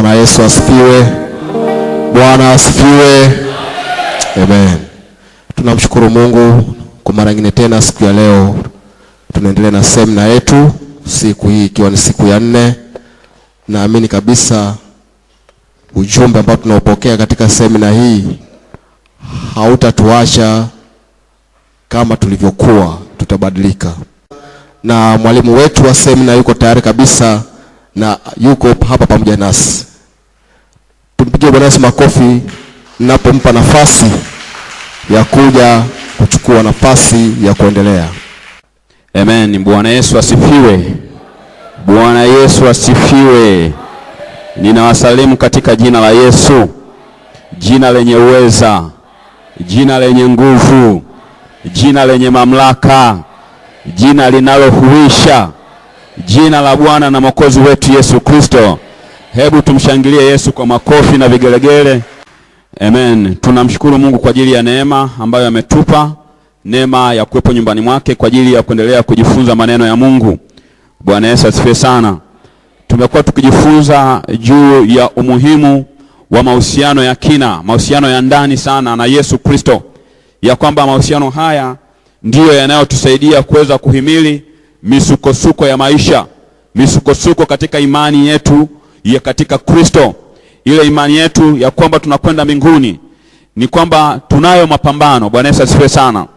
Bwana Yesu asifiwe. Bwana asifiwe. Amen. Tunamshukuru Mungu kwa mara nyingine tena siku ya leo. Tunaendelea na semina yetu siku hii ikiwa ni siku ya 4. Naamini kabisa ujumbe ambao tunaopokea katika semina hii hautatuacha kama tulivyokuwa, tutabadilika. Na mwalimu wetu wa semina yuko tayari kabisa na yuko hapa pamoja nasi. Tumpigie Bwana Yesu makofi ninapompa nafasi ya kuja kuchukua nafasi ya kuendelea. Amen. Bwana Yesu asifiwe. Bwana Yesu asifiwe. Ninawasalimu katika jina la Yesu, jina lenye uweza, jina lenye nguvu, jina lenye mamlaka, jina linalohuisha, jina la Bwana na Mwokozi wetu Yesu Kristo. Hebu tumshangilie Yesu kwa makofi na vigelegele. Amen. Tunamshukuru Mungu kwa ajili ya neema ambayo ametupa, neema ya kuwepo nyumbani mwake kwa ajili ya kuendelea kujifunza maneno ya Mungu. Bwana Yesu asifiwe sana. Tumekuwa tukijifunza juu ya umuhimu wa mahusiano ya kina, mahusiano ya ndani sana na Yesu Kristo, ya kwamba mahusiano haya ndiyo yanayotusaidia kuweza kuhimili misukosuko ya maisha, misukosuko katika imani yetu ya katika Kristo. Ile imani yetu ya kwamba tunakwenda mbinguni, ni kwamba tunayo mapambano. Bwana Yesu asifiwe sana.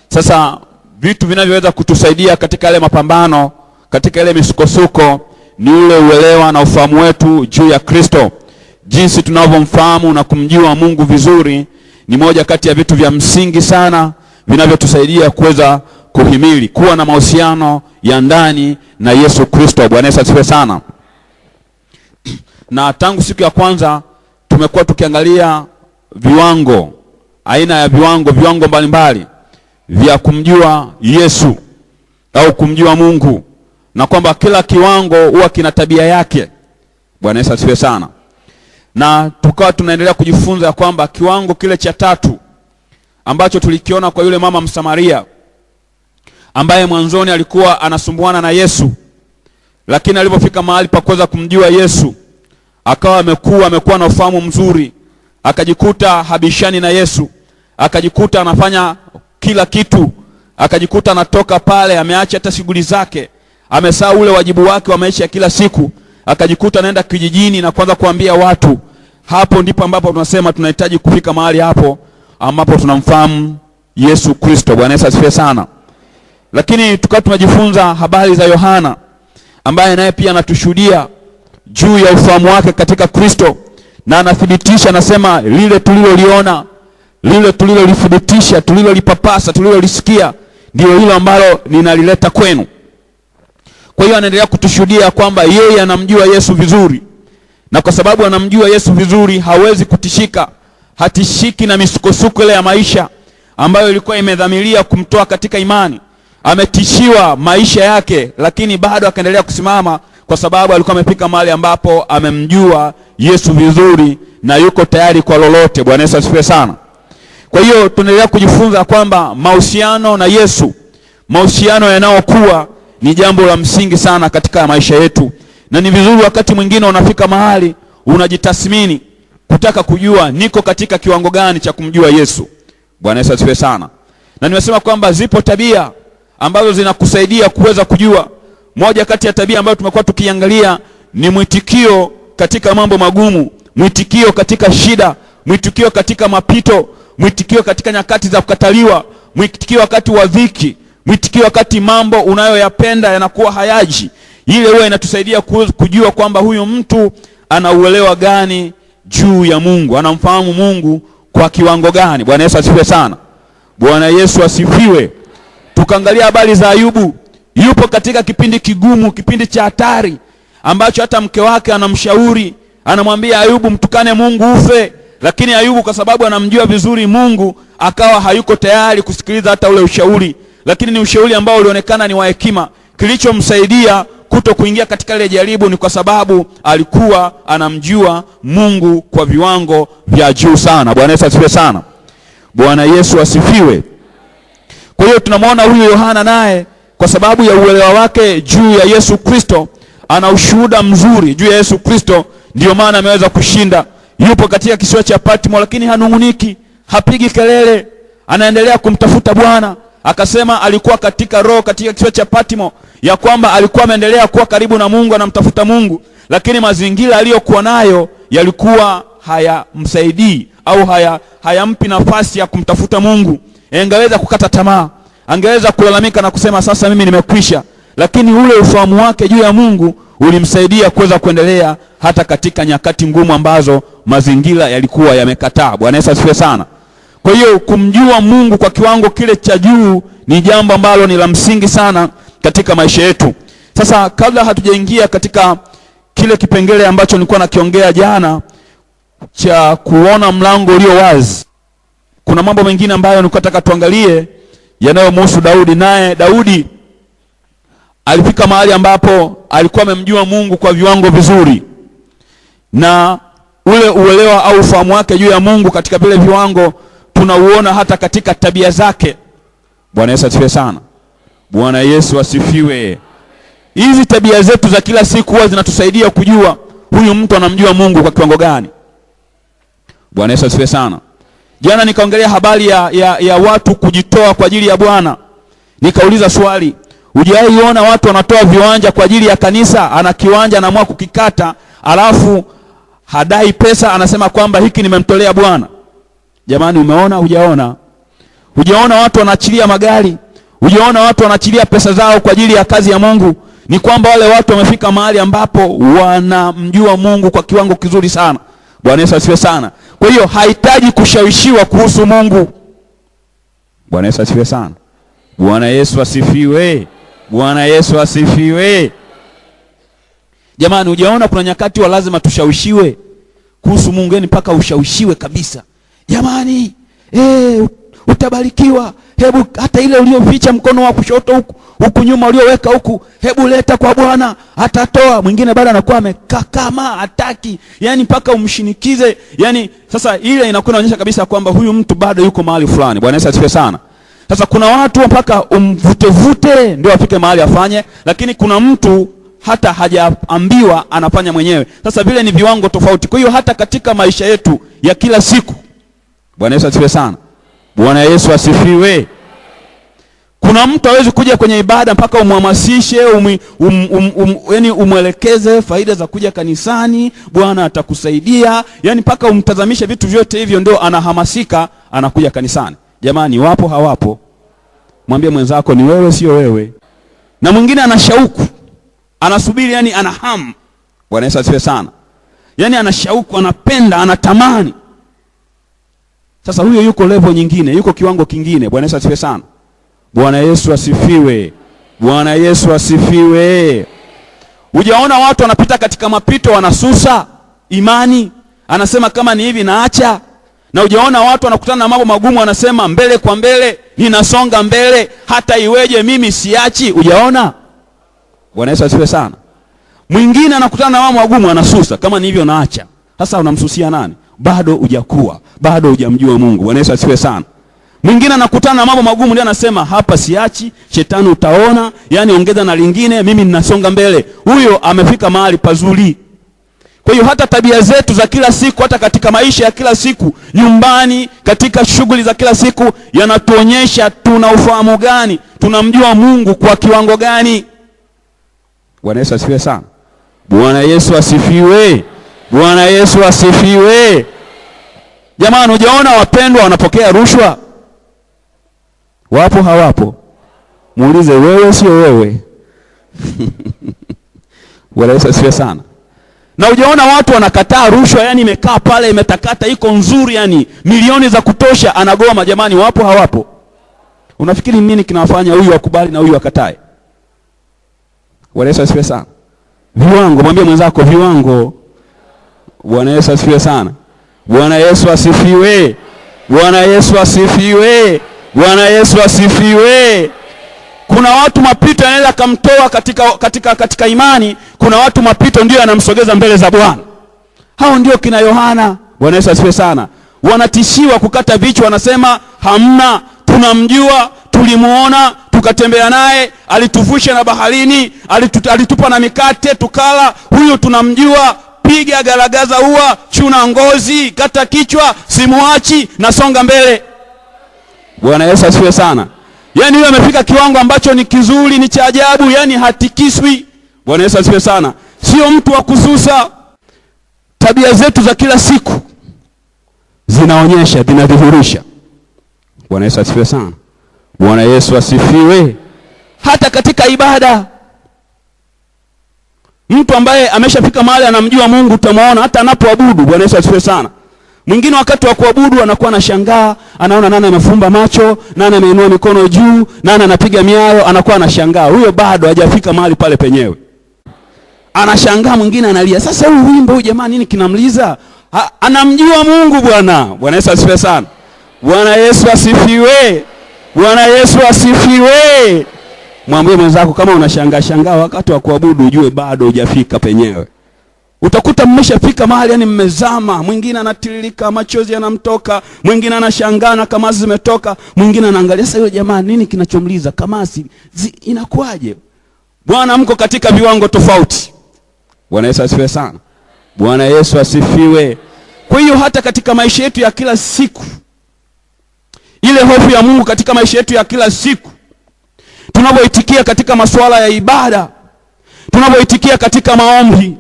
Sasa vitu vinavyoweza kutusaidia katika ile mapambano, katika ile misukosuko, ni ule uelewa na ufahamu wetu juu ya Kristo. Jinsi tunavyomfahamu na kumjua Mungu vizuri ni moja kati ya vitu vya msingi sana vinavyotusaidia kuweza kuhimili, kuwa na mahusiano ya ndani na Yesu Kristo. Bwana Yesu asifiwe sana. Na tangu siku ya kwanza tumekuwa tukiangalia viwango, aina ya viwango mbalimbali vya kumjua Yesu au kumjua Mungu, na kwamba kila kiwango huwa kina tabia yake. Bwana Yesu asifiwe sana. Na tukawa tunaendelea kujifunza kwamba kiwango kile cha 3 ambacho tulikiona kwa yule mama Msamaria ambaye mwanzoni alikuwa anasumbuana na Yesu, lakini alipofika mahali pa kuweza kumjua Yesu akawa amekuwa na ufahamu mzuri, akajikuta habishani na Yesu, akajikuta anafanya kila kitu, akajikuta anatoka pale ameacha hata shughuli zake, amesahau ule wajibu wake wa maisha ya kila siku, akajikuta anaenda kijijini na kuanza kuambia watu. Hapo ndipo ambapo tunasema tunahitaji kufika mahali hapo ambapo tunamfahamu Yesu Kristo. Bwana Yesu asifiwe sana. Lakini tukawa tunajifunza habari za Yohana ambaye naye pia anatushuhudia juu ya ufahamu wake katika Kristo, na anathibitisha, anasema lile tuliloliona, lile tulilolithibitisha, tulilolipapasa, tulilolisikia ndio hilo ambalo ninalileta kwenu. Kwa hiyo anaendelea kutushuhudia kwamba yeye anamjua Yesu vizuri, na kwa sababu anamjua Yesu vizuri hawezi kutishika, hatishiki na misukosuko ile ya maisha ambayo ilikuwa imedhamiria kumtoa katika imani. Ametishiwa maisha yake, lakini bado akaendelea kusimama kwa sababu alikuwa amefika mahali ambapo amemjua Yesu vizuri na yuko tayari kwa lolote. Bwana Yesu asifiwe sana. Kwa hiyo tunaendelea kujifunza kwamba mahusiano na Yesu, mahusiano yanayokuwa, ni jambo la msingi sana katika maisha yetu. Na ni vizuri wakati mwingine unafika mahali unajitathmini kutaka kujua niko katika kiwango gani cha kumjua Yesu. Bwana Yesu asifiwe sana. Na nimesema kwamba zipo tabia ambazo zinakusaidia kuweza kujua. Moja kati ya tabia ambayo tumekuwa tukiangalia ni mwitikio katika mambo magumu, mwitikio katika shida, mwitikio katika mapito, mwitikio katika nyakati za kukataliwa, mwitikio wakati wa dhiki, mwitikio wakati mambo unayoyapenda yanakuwa hayaji. Ile huwa inatusaidia kujua kwamba huyu mtu anauelewa gani juu ya Mungu, anamfahamu Mungu kwa kiwango gani. Bwana Yesu asifiwe sana. Bwana Yesu asifiwe. Tukaangalia habari za Ayubu. Yupo katika kipindi kigumu, kipindi cha hatari, ambacho hata mke wake anamshauri, anamwambia Ayubu mtukane Mungu ufe. Lakini Ayubu kwa sababu anamjua vizuri Mungu, akawa hayuko tayari kusikiliza hata ule ushauri. Lakini ni ushauri ambao ulionekana ni wa hekima. Kilichomsaidia kuto kuingia katika ile jaribu ni kwa sababu alikuwa anamjua Mungu kwa viwango vya juu sana. Bwana Yesu asifiwe sana. Bwana Yesu asifiwe. Kwa hiyo tunamwona huyu Yohana naye kwa sababu ya uelewa wake juu ya Yesu Kristo, ana ushuhuda mzuri juu ya Yesu Kristo, Ndiyo maana ameweza kushinda. Yupo katika kisiwa cha Patmo, lakini hanunguniki, hapigi kelele, anaendelea kumtafuta Bwana. Akasema alikuwa katika roho katika kisiwa cha Patmo, ya kwamba alikuwa ameendelea kuwa karibu na Mungu, anamtafuta Mungu, lakini mazingira aliyokuwa nayo yalikuwa hayamsaidii au hayampi nafasi ya kumtafuta Mungu. Angeweza kukata tamaa, angeweza kulalamika na kusema sasa mimi nimekwisha, lakini ule ufahamu wake juu ya Mungu ulimsaidia kuweza kuendelea hata katika nyakati ngumu ambazo mazingira yalikuwa yamekataa. Bwana Yesu asifiwe sana. Kwa hiyo kumjua Mungu kwa kiwango kile cha juu ni jambo ambalo ni la msingi sana katika maisha yetu. Sasa kabla hatujaingia katika kile kipengele ambacho nilikuwa nakiongea jana cha kuona mlango ulio wazi, kuna mambo mengine ambayo nilikuwa nataka tuangalie yanayomhusu Daudi. Naye Daudi alifika mahali ambapo alikuwa amemjua Mungu kwa viwango vizuri, na ule uelewa au ufahamu wake juu ya Mungu katika vile viwango tunauona hata katika tabia zake. Bwana Yesu asifiwe sana. Bwana Yesu asifiwe. Hizi tabia zetu za kila siku huwa zinatusaidia kujua huyu mtu anamjua Mungu kwa kiwango gani. Bwana Yesu asifiwe sana. Jana nikaongelea habari ya watu kujitoa kwa ajili ya Bwana. Nikauliza swali, hujaiona watu wanatoa viwanja kwa ajili ya kanisa? Ana kiwanja anaamua kukikata, alafu hadai pesa, anasema kwamba hiki nimemtolea Bwana. Jamani, umeona? Hujaona? Hujaona watu wanaachilia magari? Hujaona watu wanaachilia pesa zao kwa ajili ya kazi ya Mungu? Ni kwamba wale watu wamefika mahali ambapo wanamjua Mungu kwa kiwango kizuri sana. Bwana Yesu asifiwe sana. Kwa hiyo hahitaji kushawishiwa kuhusu Mungu. Bwana Yesu asifiwe sana. Bwana Yesu asifiwe. Bwana Yesu asifiwe. Jamani, hujaona kuna nyakati wa lazima tushawishiwe kuhusu Mungu, yani mpaka ushawishiwe kabisa. Jamani, utabarikiwa. Hebu hata ile ulioficha mkono wa kushoto huku nyuma ulioweka huku, hebu leta kwa Bwana, atatoa. Mwingine bado anakuwa amekaa kama hataki, yani mpaka umshinikize. Yani sasa ile inakuwa inaonyesha kabisa kwamba huyu mtu bado yuko mahali fulani. Bwana Yesu asifiwe sana. Sasa kuna watu mpaka umvute ndio afike mahali afanye, lakini kuna mtu hata hajaambiwa anafanya mwenyewe. Sasa vile ni viwango tofauti. Kwa hiyo hata katika maisha yetu ya kila siku, Bwana Yesu asifiwe sana. Bwana Yesu asifiwe. Kuna mtu hawezi kuja kwenye ibada mpaka umhamasishe, yani umwelekeze faida za kuja kanisani, Bwana atakusaidia, yani mpaka umtazamishe vitu vyote hivyo ndio anahamasika, anakuja kanisani. Jamani, wapo hawapo? Mwambie mwenzako ni wewe sio wewe. Na mwingine ana shauku, anasubiri, yani ana hamu. Bwana Yesu asifiwe sana. Yani ana shauku, anapenda, anatamani. Sasa huyo yuko level nyingine, yuko kiwango kingine. Bwana Yesu asifiwe sana. Bwana Yesu asifiwe. Bwana Yesu asifiwe. Hujaona watu wanapita katika mapito wanasusa imani, anasema kama ni hivi naacha. Na hujaona watu wanakutana na mambo magumu wanasema mbele kwa mbele, ninasonga mbele, hata iweje mimi siachi. Hujaona? Bwana Yesu asifiwe sana. Mwingine anakutana na mambo magumu anasusa, kama ni hivyo naacha. Sasa unamsusia nani? Bado hujakuwa, bado hujamjua Mungu. Bwana Yesu asifiwe sana. Mwingine anakutana na mambo magumu ndio anasema hapa siachi, shetani utaona, yani ongeza na lingine, mimi ninasonga mbele. Huyo amefika mahali pazuri. Kwa hiyo hata tabia zetu za kila siku, hata katika maisha ya kila siku, nyumbani, katika shughuli za kila siku, yanatuonyesha tuna ufahamu gani, tunamjua Mungu kwa kiwango gani. Bwana Yesu asifiwe sana. Bwana Yesu asifiwe. Bwana Yesu asifiwe. Jamani, hujaona wapendwa wanapokea rushwa? Wapo hawapo? Muulize wewe sio wewe. Bwana Yesu asifiwe sana. Na hujaona watu wanakataa rushwa, yani imekaa pale imetakata, iko nzuri, yani milioni za kutosha, anagoma. Jamani, wapo hawapo? Unafikiri nini kinawafanya huyu akubali na huyu akatae? Bwana Yesu asifiwe sana. Viwango, mwambie mwenzako viwango. Bwana Yesu asifiwe sana. Bwana Yesu asifiwe. Bwana Yesu asifiwe. Bwana Yesu asifiwe. Kuna watu mapito yanaweza kumtoa katika imani, kuna watu mapito ndio yanamsogeza mbele za Bwana. Hao ndio kina Yohana. Bwana Yesu asifiwe sana. Wanatishiwa kukata vichwa, wanasema hamna, tunamjua, tulimuona, tukatembea naye, alituvusha na baharini, alitupa na mikate tukala, huyu tunamjua. piga, garagaza, ua, chuna ngozi, kata kichwa, simuachi, na songa mbele. Bwana Yesu asifiwe sana. Yani yeye amefika kiwango ambacho ni kizuri, ni cha ajabu, yani hatikiswi. Bwana Yesu asifiwe sana. Sio mtu wa kususa. Tabia zetu za kila siku zinaonyesha, zinadhihirisha. Bwana Yesu asifiwe sana. Bwana Yesu asifiwe. Hata katika ibada, mtu ambaye ameshafika mahali anamjua Mungu, utamuona hata anapoabudu. Bwana Yesu asifiwe sana. Mwingine wakati wa kuabudu anakuwa anashangaa, anaona nani amefumba macho, nani ameinua mikono juu, nani anapiga miayo, anakuwa anashangaa. Huyo bado hajafika mahali pale penyewe. Anashangaa, mwingine analia. Sasa huyu wimbo huyu jamaa nini kinamliza? Anamjua Mungu Bwana. Bwana Yesu asifiwe sana. Bwana Yesu asifiwe. Bwana Yesu asifiwe. Mwambie mwenzako kama unashangaa wakati wa kuabudu, ujue bado hujafika penyewe. Utakuta mmeshafika mahali yani mmezama, mwingine anatiririka, machozi yanamtoka, mwingine anashangaa na kamasi zimetoka, mwingine anaangalia sasa yule jamaa nini kinachomliza, kamasi inakuaje? Bwana, mko katika viwango tofauti. Bwana Yesu asifiwe sana. Bwana Yesu asifiwe. Kwa hiyo hata katika maisha yetu ya kila siku, ile hofu ya Mungu katika maisha yetu ya kila siku, tunapoitikia katika masuala ya ibada, tunapoitikia katika maombi,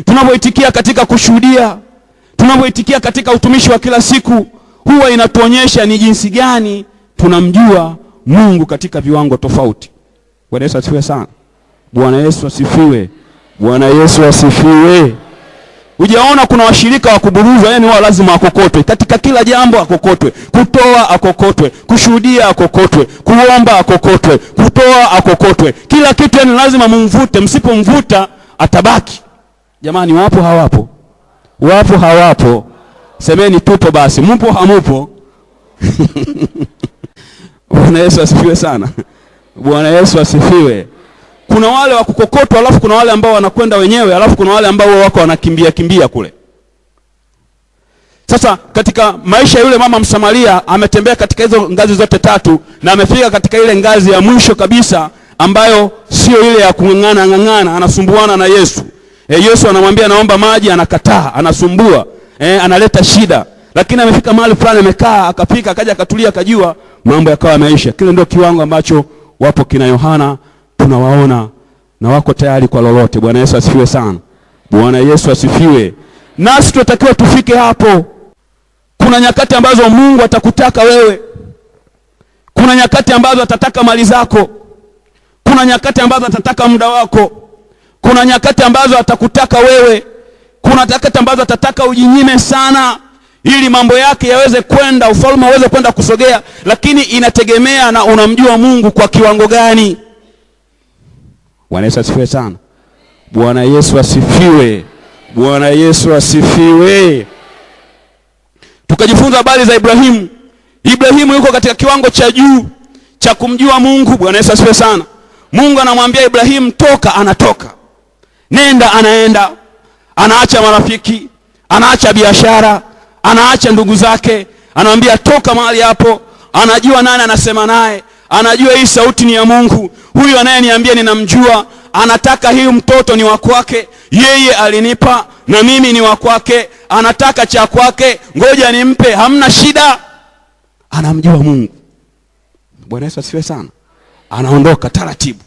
tunapoitikia katika kushuhudia, tunapoitikia katika utumishi wa kila siku, huwa inatuonyesha ni jinsi gani tunamjua Mungu katika viwango tofauti. Bwana Yesu asifiwe sana. Bwana Yesu asifiwe. Bwana Yesu asifiwe. Hujaona kuna washirika wa kuburuzwa, yani wao lazima akokotwe. Katika kila jambo akokotwe. Kutoa akokotwe, kushuhudia akokotwe, kuomba akokotwe, kutoa akokotwe. Kila kitu yani lazima mumvute, msipomvuta atabaki. Jamani, wapo hawapo? Wapo hawapo? Semeni tupo basi. Mpo hamupo? Bwana Yesu asifiwe sana. Bwana Yesu asifiwe. Kuna wale wa kukokotwa, alafu kuna wale ambao wanakwenda wenyewe, alafu kuna wale ambao wako wanakimbia kule. Sasa katika maisha yule mama Msamaria, ametembea katika hizo ngazi zote tatu, na amefika katika ile ngazi ya mwisho kabisa ambayo sio ile ya kung'ang'ana, anasumbuana na Yesu. Yesu anamwambia naomba maji, anakataa, anasumbua, analeta shida. Lakini amefika mahali fulani, amekaa, akapika, akaja akatulia, akajua, mambo yakawa yameisha. Kile ndio kiwango ambacho wapo kina Yohana tunawaona na wako tayari kwa lolote. Bwana Yesu asifiwe sana. Bwana Yesu asifiwe. Nasi tunatakiwa tufike hapo. Kuna nyakati ambazo Mungu atakutaka wewe. Kuna nyakati ambazo atataka mali zako. Kuna nyakati ambazo atataka muda wako. Kuna nyakati ambazo atakutaka wewe. Kuna nyakati ambazo atataka ujinyime sana ili mambo yake yaweze kwenda, ufalme uweze kwenda kusogea, lakini inategemea na unamjua Mungu kwa kiwango gani. Bwana Yesu asifiwe sana. Bwana Yesu asifiwe. Bwana Yesu asifiwe. Tukajifunza habari za Ibrahimu. Ibrahimu yuko katika kiwango cha juu cha kumjua Mungu. Bwana Yesu asifiwe sana. Mungu anamwambia Ibrahimu toka, anatoka. Nenda, anaenda. Anaacha marafiki, anaacha biashara, anaacha ndugu zake, anamwambia toka mahali hapo. Anajua nani anasema naye, anajua hii sauti ni ya Mungu. Huyu anayeniambia ninamjua, anataka hii mtoto ni wa kwake, yeye alinipa na mimi ni wa kwake, anataka cha kwake, ngoja nimpe, hamna shida. Anamjua Mungu. Bwana Yesu asifiwe sana. Anaondoka taratibu.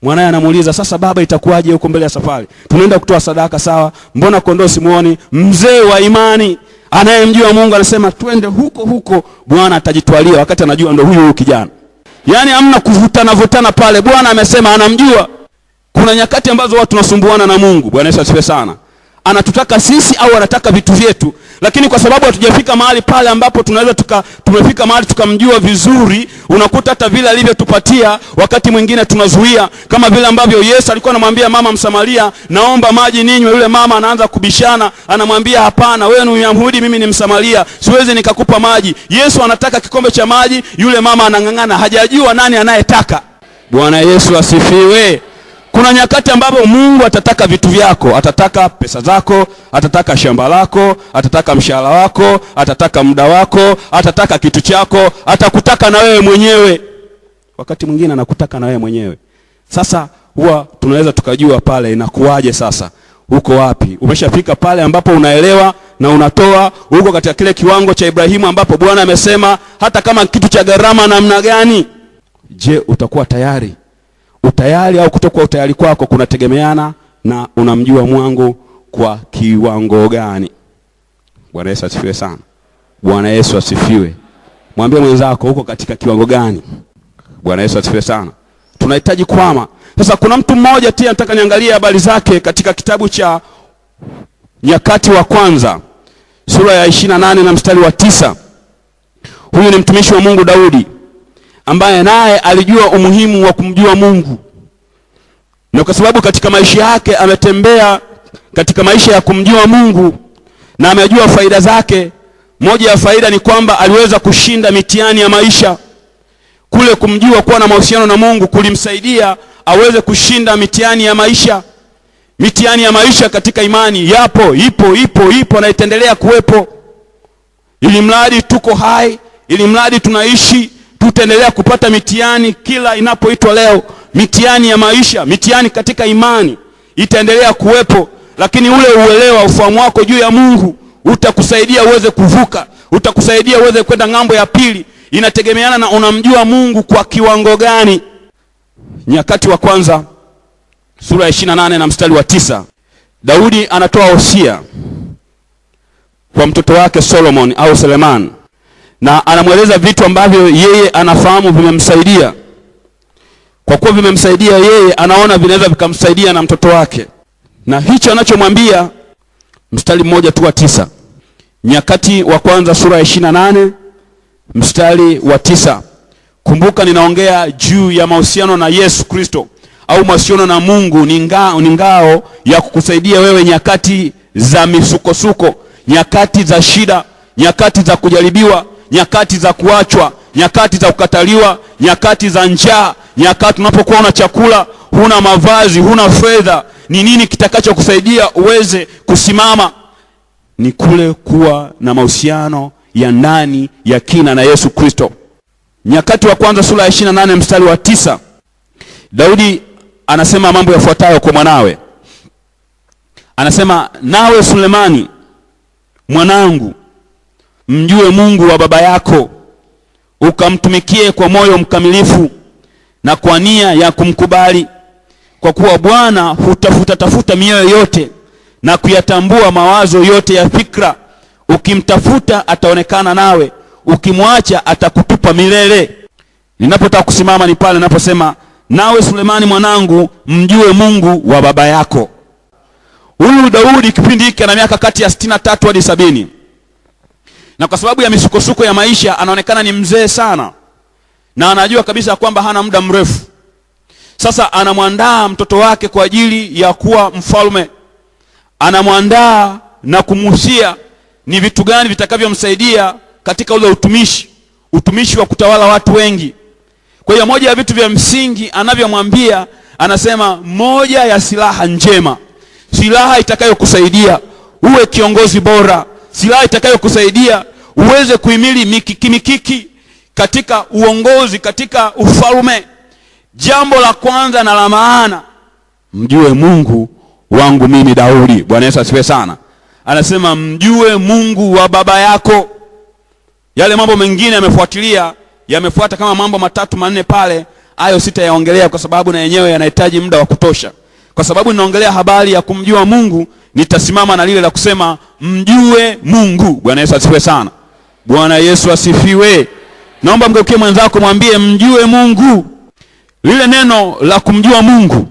Mwanae anamuuliza, sasa baba itakuwaje huko mbele ya safari? Tunaenda kutoa sadaka, sawa. Mbona kondoo simuoni? Mzee wa imani anayemjua Mungu anasema twende huko, Bwana atajitwalia, wakati anajua ndo huyu kijana. Yaani hamna kuvutana pale. Bwana amesema anamjua. Kuna nyakati ambazo watu tunasumbuana na Mungu. Bwana Yesu asifiwe sana. Anatutaka sisi au anataka vitu vyetu, lakini kwa sababu hatujafika mahali pale ambapo tunaweza tumefika mahali tukamjua vizuri, unakuta hata vile alivyotupatia wakati mwingine tunazuia. Kama vile ambavyo Yesu alikuwa anamwambia mama Msamaria, naomba maji ninywe. Yule mama anaanza kubishana, anamwambia hapana, wewe ni Myahudi, mimi ni Msamaria, siwezi nikakupa maji. Yesu anataka kikombe cha maji, yule mama anang'ang'ana, hajajua nani anayetaka. Bwana Yesu asifiwe. Kuna nyakati ambapo Mungu atataka vitu vyako, atataka pesa zako, atataka shamba lako, atataka mshahara wako, atataka muda wako, atataka kitu chako, atakutaka na wewe mwenyewe. Wakati mwingine anakutaka na wewe mwenyewe. Sasa huwa tunaweza tukajua pale inakuaje sasa. Uko wapi? Umeshafika pale ambapo unaelewa na unatoa? Uko katika kile kiwango cha Ibrahimu ambapo Bwana amesema hata kama kitu cha gharama namna gani? Je, utakuwa tayari? Utayari au kutokuwa utayari kwako kunategemeana na unamjua Mungu kwa kiwango gani. Bwana Yesu asifiwe sana. Bwana Yesu asifiwe. Mwambie mwenzako uko katika kiwango gani. Bwana Yesu asifiwe sana. Tunahitaji kuhama. Sasa kuna mtu mmoja tia nataka niangalie habari zake katika kitabu cha Nyakati wa Kwanza sura ya 28 na mstari wa 9. Huyu ni mtumishi wa Mungu Daudi ambaye naye alijua umuhimu wa kumjua Mungu. Na kwa sababu katika maisha yake ametembea katika maisha ya kumjua Mungu na amejua faida zake. Moja ya faida ni kwamba aliweza kushinda mitihani ya maisha. Kule kumjua, kuwa na mahusiano na Mungu kulimsaidia aweze kushinda mitihani ya maisha. Mitihani ya maisha katika imani ipo na itaendelea kuwepo. Ili mradi tuko hai, ili mradi tunaishi, tutaendelea kupata mitihani kila inapoitwa leo. Mitihani ya maisha, mitihani katika imani itaendelea kuwepo, lakini ule uelewa, ufahamu wako juu ya Mungu utakusaidia uweze kuvuka, utakusaidia uweze kwenda ng'ambo ya pili. Inategemeana na unamjua Mungu kwa kiwango gani. Nyakati wa Kwanza sura ya 28 na mstari wa 9. Daudi anatoa wosia kwa mtoto wake Solomon au Suleman, na anamweleza vitu ambavyo yeye anafahamu vimemsaidia. Kwa kuwa vimemsaidia yeye, anaona vinaweza vikamsaidia na mtoto wake. Na hicho anachomwambia, mstari mmoja tu wa 9. Nyakati wa Kwanza sura ya 28 mstari wa 9. Kumbuka ninaongea juu ya mahusiano na Yesu Kristo au mahusiano na Mungu. Ni ngao ya kukusaidia wewe nyakati za misukosuko, nyakati za shida, nyakati za kujaribiwa, nyakati za kuachwa, nyakati za kukataliwa, nyakati za njaa, nyakati unapokuwa una chakula, huna mavazi, huna fedha. Ni nini kitakachokusaidia uweze kusimama? Ni kule kuwa na mahusiano ya ndani ya kina na Yesu Kristo. Nyakati wa Kwanza sura ya 28 mstari wa 9. Daudi anasema mambo yafuatayo kwa mwanawe. Anasema, nawe Sulemani mwanangu, mjue Mungu wa baba yako, ukamtumikie kwa moyo mkamilifu na kwa nia ya kumkubali, kwa kuwa Bwana hutafuta mioyo yote na kuyatambua mawazo yote ya fikra. Ukimtafuta ataonekana nawe, ukimwacha atakutupa milele. Ninapotaka kusimama ni pale ninaposema, nawe Sulemani mwanangu, mjue Mungu wa baba yako. Huyu Daudi kipindi hiki ana miaka kati ya 63 hadi 70. Na kwa sababu ya misukosuko ya maisha anaonekana ni mzee sana, na anajua kabisa kwamba hana muda mrefu. Sasa anamwandaa mtoto wake kwa ajili ya kuwa mfalme. Anamwandaa na kumhusia ni vitu gani vitakavyomsaidia katika ule utumishi wa kutawala watu wengi. Kwa hiyo moja ya vitu vya msingi anavyomwambia, anasema moja ya silaha njema, silaha itakayokusaidia uwe kiongozi bora, silaha itakayokusaidia uweze kuhimili mikiki katika uongozi, katika ufalme. Jambo la kwanza na la maana, mjue Mungu wangu mimi Daudi. Bwana Yesu asifiwe sana. Anasema mjue Mungu wa baba yako. Yale mambo mengine yamefuatilia, yamefuata kama mambo 3 4 pale. Hayo sitayaongelea kwa sababu na yenyewe yanahitaji muda wa kutosha. Kwa sababu ninaongelea habari ya kumjua Mungu, nitasimama na lile la kusema mjue Mungu. Bwana Yesu asifiwe sana. Bwana Yesu asifiwe. Naomba mgeukie mwenzako mwambie mjue Mungu. Lile neno la kumjua Mungu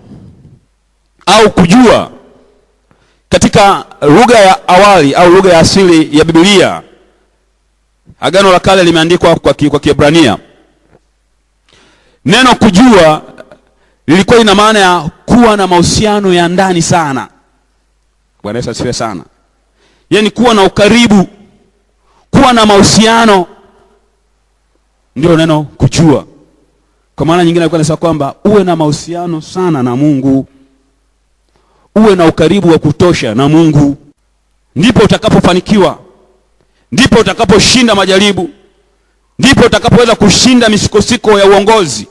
au kujua katika lugha ya awali au lugha ya asili ya Biblia, Agano la Kale limeandikwa kwa Kiebrania. Neno kujua lilikuwa ina maana ya kuwa na mahusiano ya ndani sana. Bwana Yesu asifiwe sana. Yaani kuwa na ukaribu, kuwa na mahusiano, ndio neno kujua. Kwa maana nyingine alikuwa anasema kwamba uwe na mahusiano sana na Mungu, uwe na ukaribu wa kutosha na Mungu, ndipo utakapofanikiwa, ndipo utakaposhinda majaribu, ndipo utakapoweza kushinda misukosuko ya uongozi.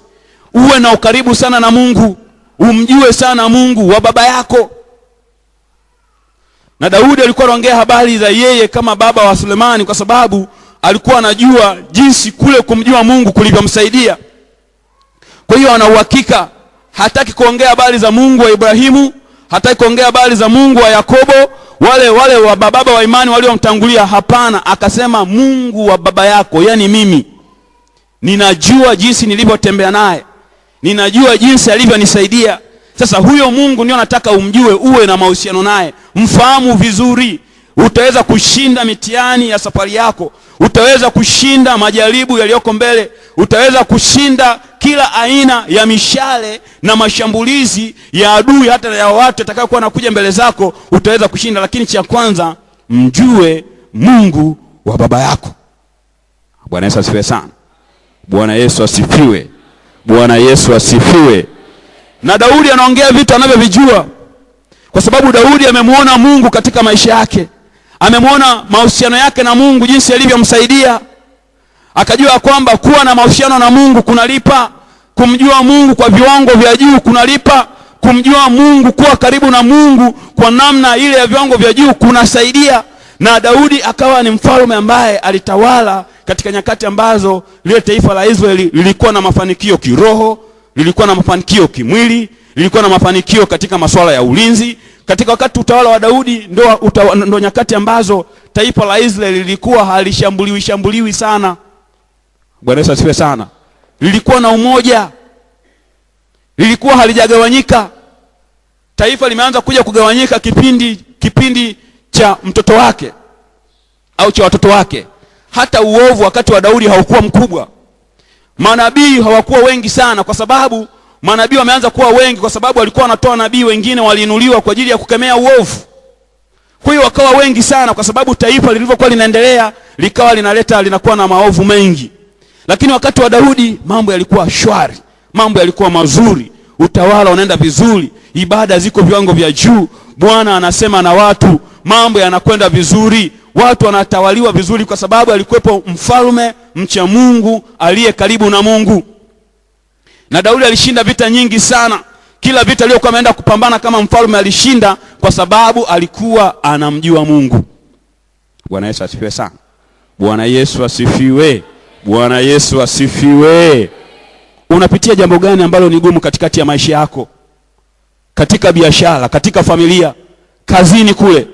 Uwe na ukaribu sana na Mungu, umjue sana Mungu wa baba yako. Na Daudi alikuwa anaongea habari za yeye kama baba wa Sulemani, kwa sababu alikuwa anajua jinsi kule kumjua Mungu kulivyomsaidia. Kwa hiyo ana uhakika, hataki kuongea habari za Mungu wa Ibrahimu, hataki kuongea habari za Mungu wa Yakobo, wale wa baba wa imani waliomtangulia. Hapana, akasema Mungu wa baba yako, yani mimi ninajua jinsi nilivyotembea naye, ninajua jinsi alivyonisaidia. Sasa huyo Mungu ndio nataka umjue, uwe na mahusiano naye, mfahamu vizuri. Utaweza kushinda mitihani ya safari yako, utaweza kushinda majaribu yaliyoko mbele, utaweza kushinda kila aina ya mishale na mashambulizi ya adui, hata ya watu watakaokuwa wanakuja mbele zako, utaweza kushinda. Lakini cha kwanza, mjue Mungu wa baba yako. Bwana Yesu asifiwe sana. Bwana Yesu asifiwe. Bwana Yesu asifiwe. Na Daudi anaongea vitu anavyovijua, kwa sababu Daudi amemwona Mungu katika maisha yake, amemwona mahusiano yake na Mungu jinsi yalivyomsaidia. Akajua kwamba kuwa na mahusiano na Mungu kunalipa, kumjua Mungu kwa viwango vya juu kunalipa, kumjua Mungu, kuwa karibu na Mungu kwa namna ile ya viwango vya juu kunasaidia. Na Daudi akawa ni mfalme ambaye alitawala katika nyakati ambazo lile taifa la Israeli lilikuwa na mafanikio kiroho, lilikuwa na mafanikio kimwili, lilikuwa na mafanikio katika masuala ya ulinzi. Katika wakati utawala wa Daudi ndo nyakati ambazo taifa la Israeli lilikuwa halishambuliwi sana. Bwana Yesu asifiwe sana. Lilikuwa na umoja, lilikuwa halijagawanyika. Taifa limeanza kuja kugawanyika kipindi cha mtoto wake au cha watoto wake. Hata uovu wakati wa Daudi haukuwa mkubwa. Manabii hawakuwa wengi sana, kwa sababu manabii wameanza kuwa wengi kwa sababu walikuwa wanatoa nabii wengine waliinuliwa kwa ajili ya kukemea uovu. Kwa hiyo wakawa wengi sana kwa sababu taifa lilivyokuwa linaendelea likawa linakuwa na maovu mengi. Lakini wakati wa Daudi mambo yalikuwa shwari, mambo yalikuwa mazuri, utawala unaenda vizuri, ibada ziko viwango vya juu, Bwana anasema na watu, mambo yanakwenda vizuri, watu wanatawaliwa vizuri, kwa sababu alikuwepo mfalme mcha Mungu aliye karibu na Mungu. Na Daudi alishinda vita nyingi sana. Kila vita aliyokuwa ameenda kupambana kama mfalme alishinda, kwa sababu alikuwa anamjua Mungu. Bwana Yesu asifiwe sana. Bwana Yesu asifiwe. Bwana Yesu asifiwe. Unapitia jambo gani ambalo ni gumu katikati ya maisha yako? Katika biashara, katika familia, kazini kule,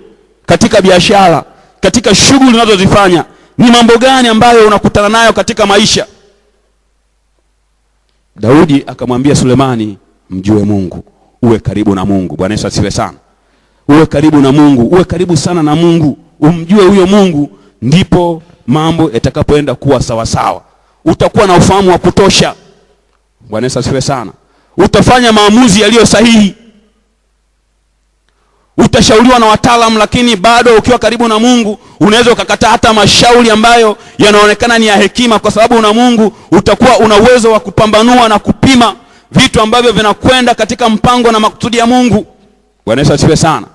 katika biashara, katika shughuli unazozifanya, ni mambo gani ambayo unakutana nayo katika maisha? Daudi akamwambia Sulemani, mjue Mungu, uwe karibu na Mungu. Bwana Yesu asifiwe sana. Uwe karibu na Mungu, uwe karibu sana na Mungu, umjue huyo Mungu, ndipo mambo yatakapoenda kuwa sawa sawa. Utakuwa na ufahamu wa kutosha. Bwana Yesu asifiwe sana. Utafanya maamuzi yaliyo sahihi. Utashauriwa na wataalamu, lakini bado ukiwa karibu na Mungu unaweza ukakataa hata mashauri ambayo yanaonekana ni ya hekima, kwa sababu una Mungu. Utakuwa una uwezo wa kupambanua na kupima vitu ambavyo vinakwenda katika mpango na makusudi ya Mungu. Bwana Yesu asifiwe sana.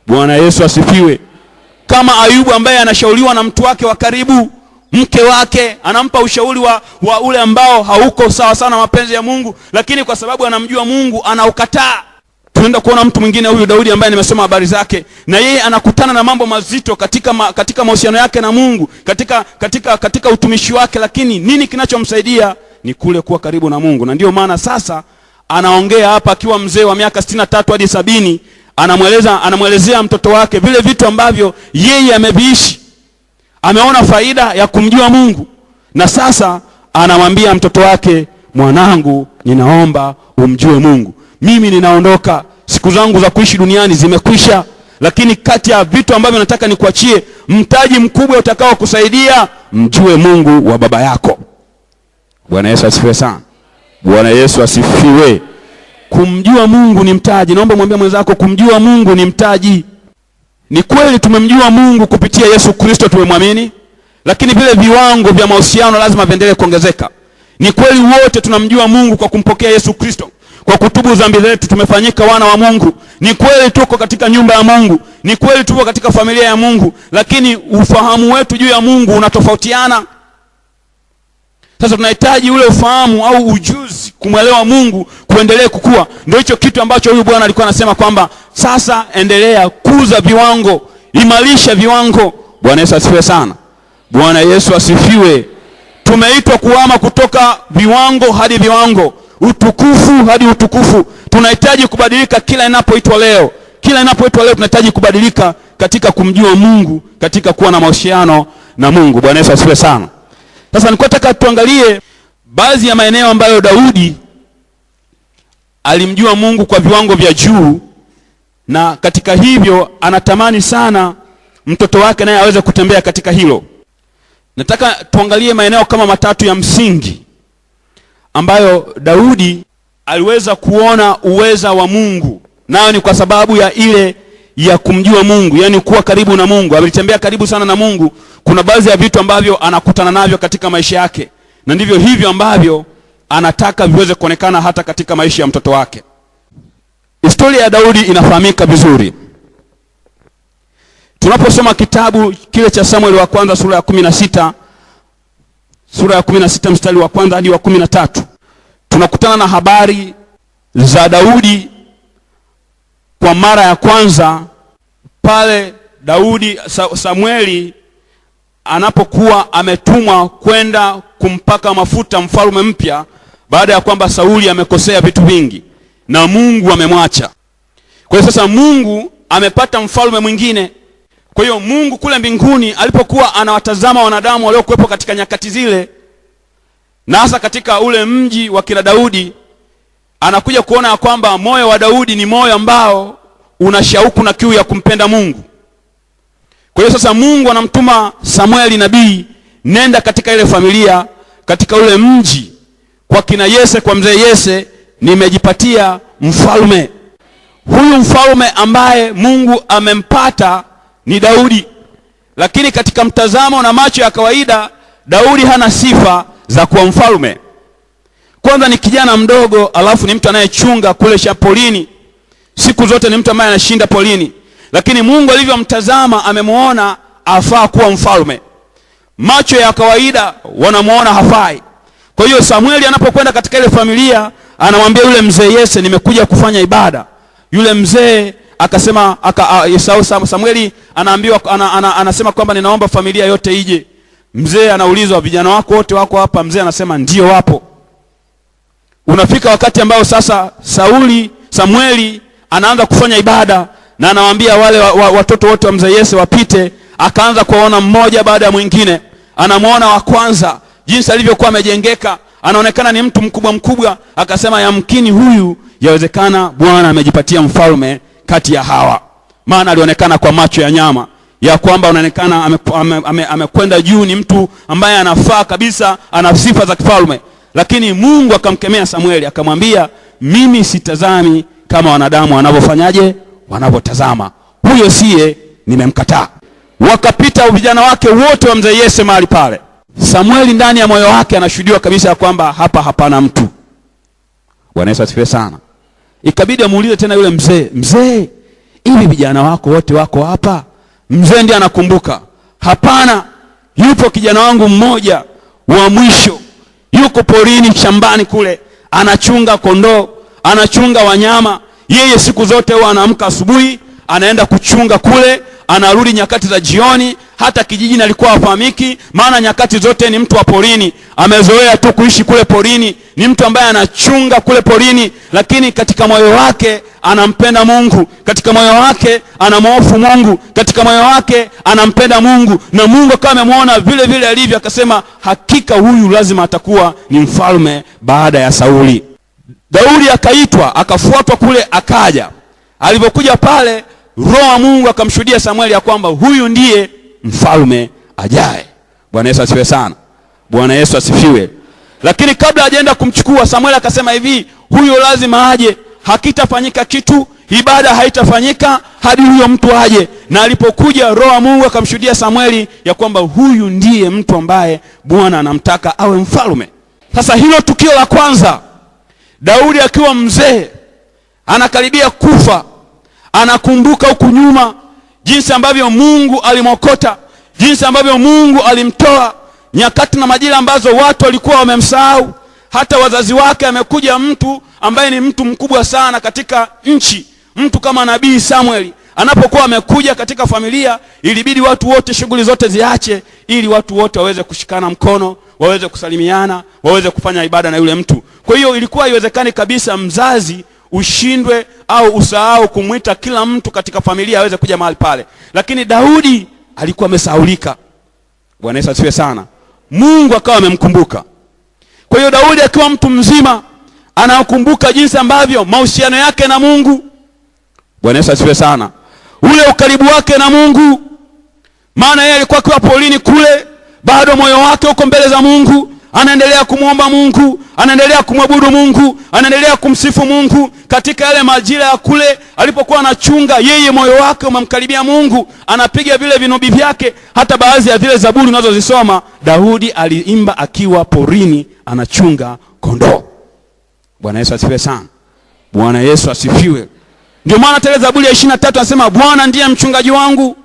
Bwana Yesu asifiwe. Kama Ayubu ambaye anashauriwa na mtu wake wa karibu, mke wake anampa ushauri wa ule ambao hauko sawa sana mapenzi ya Mungu, lakini kwa sababu anamjua Mungu anaukataa. Tunaenda kuona mtu mwingine, huyu Daudi ambaye nimesoma habari zake, na yeye anakutana na mambo mazito katika mahusiano yake na Mungu, katika utumishi wake, lakini nini kinachomsaidia? Ni kule kuwa karibu na Mungu. Na ndio maana sasa anaongea hapa akiwa mzee wa miaka 63 hadi 70, anamwelezea mtoto wake vile vitu ambavyo yeye ameviishi. Ameona faida ya kumjua Mungu, na sasa anamwambia mtoto wake, mwanangu, ninaomba umjue Mungu. Mimi ninaondoka, siku zangu za kuishi duniani zimekwisha, lakini kati ya vitu ambavyo nataka nikuachie, mtaji mkubwa utakao kusaidia, mjue Mungu wa baba yako. Bwana Yesu asifiwe sana. Bwana Yesu asifiwe. Kumjua Mungu ni mtaji. Naomba mwambie mwenzako, kumjua Mungu ni mtaji. Ni kweli tumemjua Mungu kupitia Yesu Kristo, tumemwamini, lakini vile viwango vya mahusiano lazima viendelee kuongezeka. Ni kweli wote tunamjua Mungu kwa kumpokea Yesu Kristo. Kwa kutubu dhambi zetu tumefanyika wana wa Mungu. Ni kweli tuko katika nyumba ya Mungu. Ni kweli tuko katika familia ya Mungu, lakini ufahamu wetu juu ya Mungu unatofautiana. Sasa tunahitaji ule ufahamu au ujuzi kumwelewa Mungu kuendelea kukua. Ndio hicho kitu ambacho huyu Bwana alikuwa anasema kwamba sasa endelea kuza viwango imarisha viwango. Bwana Yesu asifiwe sana. Bwana Yesu asifiwe. Tumeitwa kuhama kutoka viwango hadi viwango, utukufu hadi utukufu. Tunahitaji kubadilika kila inapoitwa leo. Kila inapoitwa leo tunahitaji kubadilika katika kumjua Mungu, katika kuwa na mahusiano na Mungu. Bwana Yesu asifiwe sana. Sasa nataka tuangalie baadhi ya maeneo ambayo Daudi alimjua Mungu kwa viwango vya juu, na katika hivyo anatamani sana mtoto wake naye aweze kutembea katika hilo. Nataka tuangalie maeneo kama matatu ya msingi ambayo Daudi aliweza kuona uweza wa Mungu, nayo ni kwa sababu ya ile ya kumjua Mungu, yani kuwa karibu na Mungu. Alitembea karibu sana na Mungu. Kuna baadhi ya vitu ambavyo anakutana navyo katika maisha yake, na ndivyo hivyo ambavyo anataka viweze kuonekana hata katika maisha ya mtoto wake. Historia ya Daudi inafahamika vizuri. Tunaposoma kitabu kile cha Samueli wa kwanza sura ya 16, mstari wa kwanza hadi wa 13, tunakutana na habari za Daudi kwa mara ya kwanza pale Samueli anapokuwa ametumwa kwenda kumpaka mafuta mfalme mpya, baada ya kwamba Sauli amekosea vitu vingi na Mungu amemwacha. Kwa hiyo sasa Mungu amepata mfalme mwingine. Kwa hiyo Mungu kule mbinguni alipokuwa anawatazama wanadamu waliokuwepo katika nyakati zile, na hasa katika ule mji wa kila Daudi, anakuja kuona ya kwamba moyo wa Daudi ni moyo ambao una shauku na kiu ya kumpenda Mungu. Kwa hiyo sasa Mungu anamtuma Samueli nabii, nenda katika ile familia, katika ule mji kwa kina Yese, kwa mzee Yese, nimejipatia mfalme. Huyu mfalme ambaye Mungu amempata ni Daudi. Lakini katika mtazamo na macho ya kawaida, Daudi hana sifa za kuwa mfalme. Kwanza ni kijana mdogo, alafu ni mtu anayechunga kule shapolini. Siku zote ni mtu ambaye anashinda polini. Lakini Mungu alivyomtazama amemuona afaa kuwa mfalme. Macho ya kawaida wanamuona hafai. Kwa hiyo Samueli anapokwenda katika ile familia, anamwambia yule mzee Yese, nimekuja kufanya ibada. Yule mzee akasema Samueli anaambiwa anasema kwamba ninaomba familia yote ije. Mzee anaulizwa, vijana wako wote wako hapa? Mzee anasema ndio wapo. Unafika wakati ambao sasa Samueli anaanza kufanya ibada, na anawaambia wale watoto wote wa mzee Yese wapite. Akaanza kuona mmoja baada ya mwingine. Anamuona wa kwanza jinsi alivyokuwa amejengeka, anaonekana ni mtu mkubwa. Akasema yamkini huyu, yawezekana Bwana amejipatia mfalme kati ya hawa. Maana alionekana kwa macho ya nyama ya kwamba anaonekana amekwenda juu, ni mtu ambaye anafaa kabisa, ana sifa za kifalme. Lakini Mungu akamkemea Samueli, akamwambia, mimi sitazami kama wanadamu wanavyofanyaje, wanavyotazama. Huyo siye, nimemkataa. Wakapita vijana wake wote wa mzee Yese mahali pale. Samueli ndani ya moyo wake anashuhudia kabisa kwamba hapa hapana mtu. Bwana Yesu asifiwe sana. Ikabidi amuulize tena yule mzee, hivi vijana wako wote wako hapa? Mzee ndiye anakumbuka, hapana, yupo kijana wangu mmoja wa mwisho, yuko porini shambani kule, anachunga kondoo, anachunga wanyama. Yeye siku zote huwa anaamka asubuhi, anaenda kuchunga kule, anarudi nyakati za jioni. Hata kijijini alikuwa hafahamiki, maana nyakati zote ni mtu wa porini, amezoea tu kuishi kule porini, ni mtu ambaye anachunga kule porini. Lakini katika moyo wake anampenda Mungu, katika moyo wake anamhofu Mungu, katika moyo wake anampenda Mungu, na Mungu kama amemuona vile vile alivyo, akasema hakika huyu lazima atakuwa ni mfalme baada ya Sauli. Daudi akaitwa, akafuatwa kule, akaja. Alipokuja pale, Roho wa Mungu akamshuhudia Samueli ya kwamba huyu ndiye mfalme ajaye. Bwana Yesu asifiwe sana. Bwana Yesu asifiwe. Lakini kabla hajaenda kumchukua, Samueli akasema hivi, huyo lazima aje, hakitafanyika kitu, ibada haitafanyika hadi huyo mtu aje. Na alipokuja, Roho wa Mungu akamshuhudia Samueli ya kwamba huyu ndiye mtu ambaye Bwana anamtaka awe mfalme. Sasa hilo tukio la kwanza, Daudi akiwa mzee, anakaribia kufa, anakumbuka huku nyuma jinsi ambavyo Mungu alimwokota, jinsi ambavyo Mungu alimtoa, nyakati na majira ambazo watu walikuwa wamemsahau. Hata wazazi wake, amekuja mtu ambaye ni mtu mkubwa sana katika nchi, mtu kama nabii Samueli, Anapokuwa amekuja katika familia, ilibidi watu wote shughuli zote ziache, ili watu wote waweze kushikana mkono, waweze kusalimiana, waweze kufanya ibada na yule mtu. Kwa hiyo ilikuwa haiwezekani kabisa mzazi ushindwe au usahau kumwita kila mtu katika familia aweze kuja mahali pale. Lakini Daudi alikuwa amesahaulika. Bwana Yesu asifiwe sana. Mungu akawa amemkumbuka. Kwa hiyo Daudi akiwa mtu mzima anakumbuka jinsi ambavyo mahusiano yake na Mungu. Bwana Yesu asifiwe sana. Ule ukaribu wake na Mungu. Maana yeye alikuwa kwa polini kule, bado moyo wake uko mbele za Mungu, anaendelea kumuomba Mungu, anaendelea kumwabudu Mungu, anaendelea kumsifu Mungu. Katika yale majira ya kule alipokuwa anachunga, yeye moyo wake umemkaribia Mungu, anapiga vile vinubi vyake. Hata baadhi ya zile zaburi unazozisoma, Daudi aliimba akiwa porini anachunga kondoo. Bwana Yesu asifiwe sana. Bwana Yesu asifiwe. Ndio maana tele Zaburi ya 23 anasema Bwana ndiye mchungaji wangu.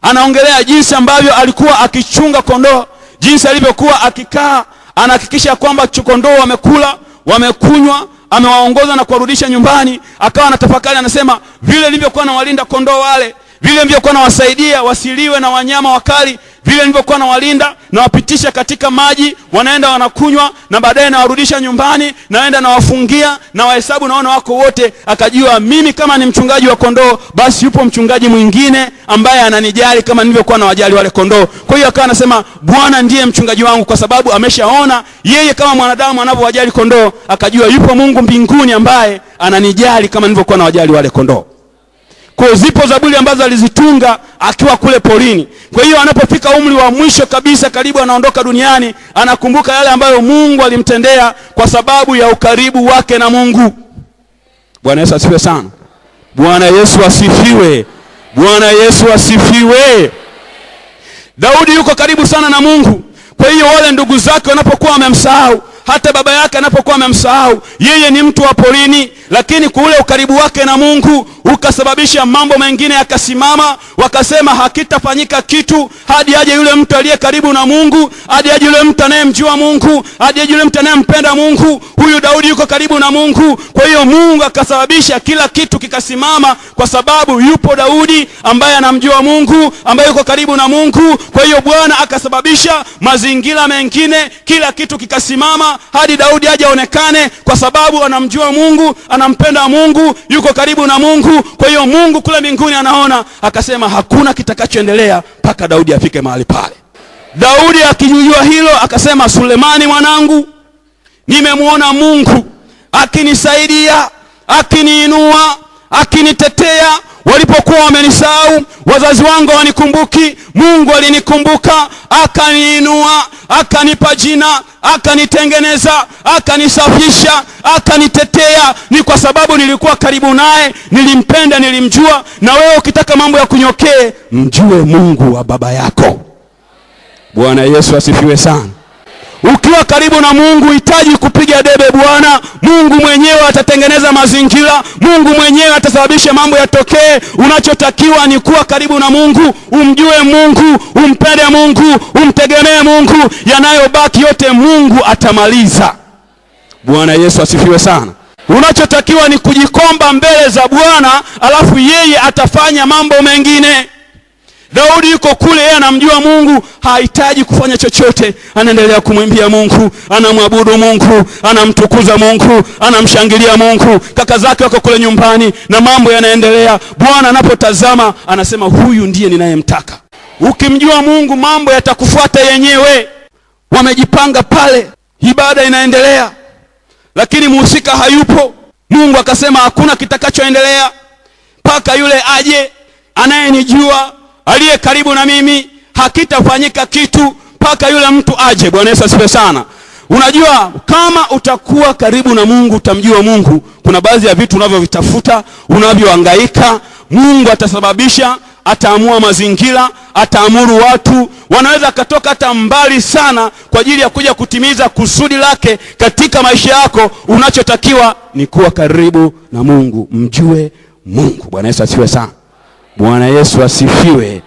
Anaongelea jinsi ambavyo alikuwa akichunga kondoo, jinsi alivyokuwa akikaa, anahakikisha kwamba kondoo wamekula, wamekunywa, amewaongoza na kuwarudisha nyumbani. Akawa anatafakari, anasema vile nilivyokuwa nawalinda kondoo wale, vile nilivyokuwa nawasaidia wasiliwe na wanyama wakali, vile nilivyokuwa nawalinda na wapitisha katika maji, wanaenda wanakunywa, na baadaye nawarudisha nyumbani, naenda nawafungia na wahesabu naona wako wote. Akajua mimi kama ni mchungaji wa kondoo, basi yupo mchungaji mwingine ambaye ananijali kama nilivyokuwa nawajali wale kondoo. Kwa hiyo akawa anasema Bwana ndiye mchungaji wangu, kwa sababu ameshaona yeye kama mwanadamu anavyowajali kondoo, akajua yupo Mungu mbinguni ambaye ananijali kama nilivyokuwa nawajali wale kondoo. Kwa zipo zaburi ambazo alizitunga akiwa kule porini. Kwa hiyo anapofika umri wa mwisho kabisa, karibu anaondoka duniani, anakumbuka yale ambayo Mungu alimtendea kwa sababu ya ukaribu wake na Mungu. Bwana Yesu asifiwe sana. Bwana Yesu asifiwe. Bwana Yesu asifiwe. Daudi yuko karibu sana na Mungu. Kwa hiyo wale ndugu zake wanapokuwa wamemsahau, hata baba yake anapokuwa amemsahau, yeye ni mtu wa porini, lakini kwa ule ukaribu wake na Mungu ukasababisha mambo mengine yakasimama. Wakasema hakitafanyika kitu hadi aje yule mtu aliye karibu na Mungu, hadi aje yule mtu anayemjua Mungu, hadi aje yule mtu anayempenda Mungu. Huyu Daudi yuko karibu na Mungu. Kwa hiyo Mungu akasababisha kila kitu kikasimama, kwa sababu yupo Daudi ambaye anamjua Mungu, ambaye yuko karibu na Mungu. Kwa hiyo Bwana akasababisha mazingira mengine, kila kitu kikasimama hadi Daudi aje aonekane, kwa sababu anamjua Mungu, anampenda Mungu, yuko karibu na Mungu. Kwa hiyo Mungu kule mbinguni anaona, akasema hakuna kitakachoendelea mpaka Daudi afike mahali pale. Daudi akijua hilo akasema, Sulemani mwanangu, nimemuona Mungu akinisaidia, akiniinua, akinitetea. Walipokuwa wamenisahau, wazazi wangu wanikumbuki, Mungu alinikumbuka, akaniinua, akanipa jina, akanitengeneza, akanisafisha, akanitetea. Ni kwa sababu nilikuwa karibu naye, nilimpenda, nilimjua. Na wewe ukitaka mambo ya kunyokee, mjue Mungu wa baba yako. Bwana Yesu asifiwe sana. Ukiwa karibu na Mungu hitaji kupiga debe Bwana. Mungu mwenyewe atatengeneza mazingira, Mungu mwenyewe atasababisha mambo yatokee. Unachotakiwa ni kuwa karibu na Mungu, umjue Mungu, umpende Mungu, umtegemee Mungu. Yanayobaki yote Mungu atamaliza. Bwana Yesu asifiwe sana. Unachotakiwa ni kujikomba mbele za Bwana, alafu yeye atafanya mambo mengine. Daudi yuko kule, yeye anamjua Mungu, hahitaji kufanya chochote, anaendelea kumwimbia Mungu, anamwabudu Mungu, anamtukuza Mungu, anamshangilia Mungu. Kaka zake wako kule nyumbani na mambo yanaendelea. Bwana anapotazama anasema huyu ndiye ninayemtaka. Ukimjua Mungu mambo yatakufuata yenyewe. Wamejipanga pale, ibada inaendelea, lakini muhusika hayupo. Mungu akasema hakuna kitakachoendelea mpaka yule aje anayenijua, aliye karibu na mimi. Hakitafanyika kitu mpaka yule mtu aje. Bwana Yesu asifiwe sana. Unajua kama utakuwa karibu na Mungu, utamjua Mungu, kuna baadhi ya vitu unavyovitafuta, unavyohangaika, Mungu atasababisha, ataamua mazingira, ataamuru watu. Wanaweza katoka hata mbali sana kwa ajili ya kuja kutimiza kusudi lake katika maisha yako. Unachotakiwa ni kuwa karibu na Mungu, mjue Mungu. Bwana Yesu asifiwe sana. Bwana Yesu asifiwe.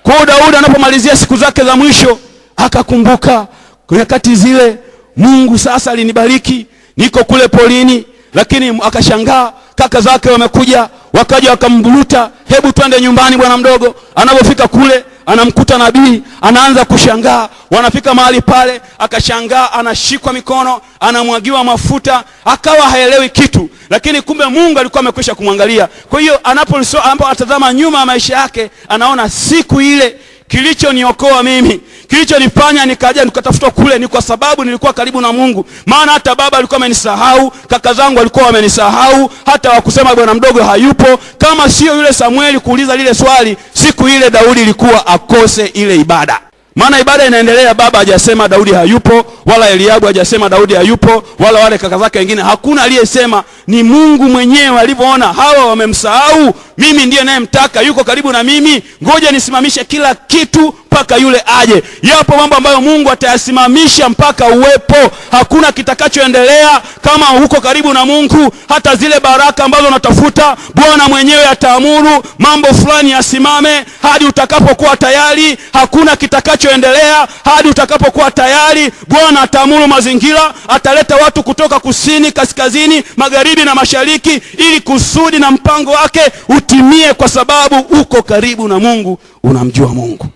Kwa Daudi anapomalizia siku zake za mwisho, akakumbuka nyakati zile, Mungu sasa alinibariki, niko kule polini. Lakini akashangaa kaka zake wamekuja, wakaja wakamburuta Hebu twende nyumbani bwana mdogo. Anapofika kule anamkuta nabii, anaanza kushangaa. Wanafika mahali pale, akashangaa, anashikwa mikono, anamwagiwa mafuta, akawa haelewi kitu, lakini kumbe Mungu alikuwa amekwisha kumwangalia. Kwa hiyo anapotazama nyuma ya maisha yake, anaona siku ile kilichoniokoa mimi, kilichonifanya nikaja nikatafuta kule, ni kwa sababu nilikuwa karibu na Mungu. Maana hata baba alikuwa amenisahau, kaka zangu walikuwa wamenisahau, hata wakusema bwana mdogo hayupo. Kama sio yule Samueli kuuliza lile swali, siku ile Daudi ilikuwa akose ile ibada. Maana ibada inaendelea, baba hajasema Daudi hayupo, wala Eliabu hajasema Daudi hayupo, wala wale kaka zake wengine, hakuna aliyesema. Ni Mungu mwenyewe alivyoona hawa wamemsahau, mimi ndiye nayemtaka, yuko karibu na mimi, ngoja nisimamishe kila kitu mpaka yule aje. Yapo mambo ambayo Mungu atayasimamisha mpaka uwepo. Hakuna kitakachoendelea kama huko karibu na Mungu. Hata zile baraka ambazo unatafuta, Bwana mwenyewe ataamuru mambo fulani yasimame hadi utakapokuwa tayari. Hakuna kitakachoendelea hadi utakapokuwa tayari. Bwana ataamuru mazingira, ataleta watu kutoka kusini, kaskazini, magharibi na mashariki, ili kusudi na mpango wake utimie, kwa sababu uko karibu na Mungu, unamjua Mungu.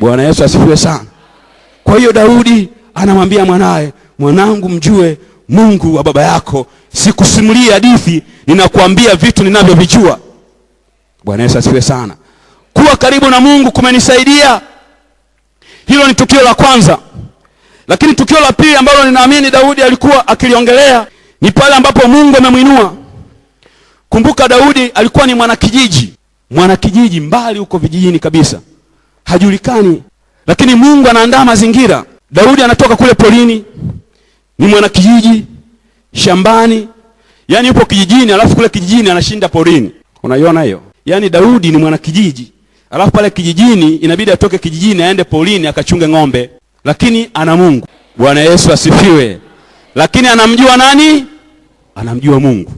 Bwana Yesu asifiwe sana. Kwa hiyo Daudi anamwambia mwanae, mwanangu, mjue Mungu wa baba yako. Sikusimulia hadithi, ninakuambia vitu ninavyovijua. Bwana Yesu asifiwe sana. Kuwa karibu na Mungu kumenisaidia. Hilo ni tukio la kwanza. Lakini tukio la pili ambalo ninaamini Daudi alikuwa akiliongelea ni pale ambapo Mungu amemwinua. Kumbuka Daudi alikuwa ni mwanakijiji mbali huko vijijini kabisa, hajulikani, lakini Mungu anaandaa mazingira. Daudi anatoka kule porini, ni mwanakijiji, shambani, yani yupo kijijini, alafu kule kijijini anashinda porini. Unaiona hiyo? Yani Daudi ni mwanakijiji, alafu pale kijijini inabidi atoke kijijini aende porini akachunge ng'ombe, lakini ana Mungu. Bwana Yesu asifiwe. Lakini anamjua nani? Anamjua Mungu.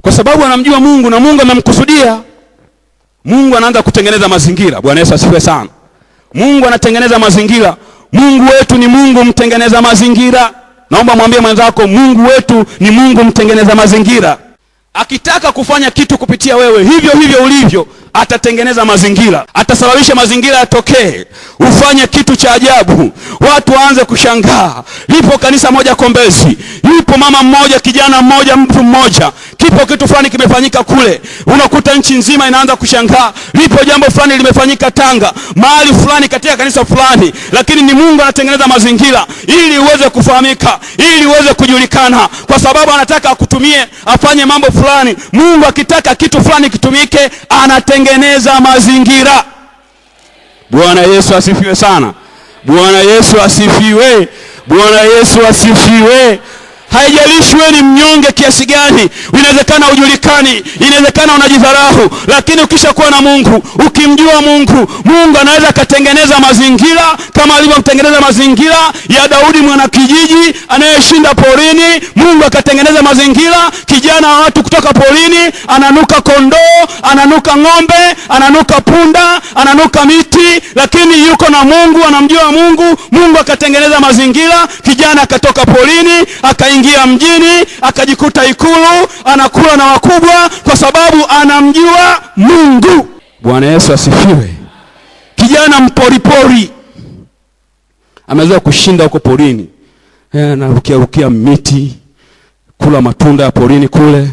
Kwa sababu anamjua Mungu na Mungu amemkusudia, Mungu anaanza kutengeneza mazingira. Bwana Yesu asifiwe sana. Mungu anatengeneza mazingira. Mungu wetu ni Mungu mtengeneza mazingira. Naomba mwambie mwenzako, Mungu wetu ni Mungu mtengeneza mazingira. Akitaka kufanya kitu kupitia wewe, hivyo hivyo ulivyo, atatengeneza mazingira. Atasababisha mazingira yatokee, ufanye kitu cha ajabu, watu waanze kushangaa. Lipo kanisa moja Kombezi, yupo mama mmoja, kijana mmoja, mtu mmoja, kipo kitu fulani kimefanyika kule, unakuta nchi nzima inaanza kushangaa. Lipo jambo fulani limefanyika Tanga, mahali fulani katika kanisa fulani, lakini ni Mungu anatengeneza mazingira ili uweze kufahamika, ili uweze kujulikana, kwa sababu anataka akutumie afanye mambo fulani. Mungu akitaka kitu fulani kitumike, anatengeneza mazingira. Bwana Yesu asifiwe sana. Bwana Yesu asifiwe. Bwana Yesu asifiwe. Haijalishi wewe ni mnyonge kiasi gani, inawezekana hujulikani, inawezekana unajidharau, lakini ukishakuwa na Mungu, ukimjua Mungu, Mungu anaweza katengeneza mazingira kama alivyomtengeneza mazingira ya Daudi mwanakijiji anayeshinda porini. Mungu akatengeneza mazingira, kijana wa watu kutoka porini, ananuka kondoo, ananuka ng'ombe, ananuka punda, ananuka miti, lakini yuko na Mungu, anamjua Mungu. Mungu akatengeneza mazingira, kijana akatoka porini, akaingia mjini, akajikuta ikulu, anakula na wakubwa, kwa sababu anamjua Mungu. Bwana Yesu asifiwe. Kijana mporipori amezoea kushinda huko porini, anarukia miti, kula matunda ya porini kule,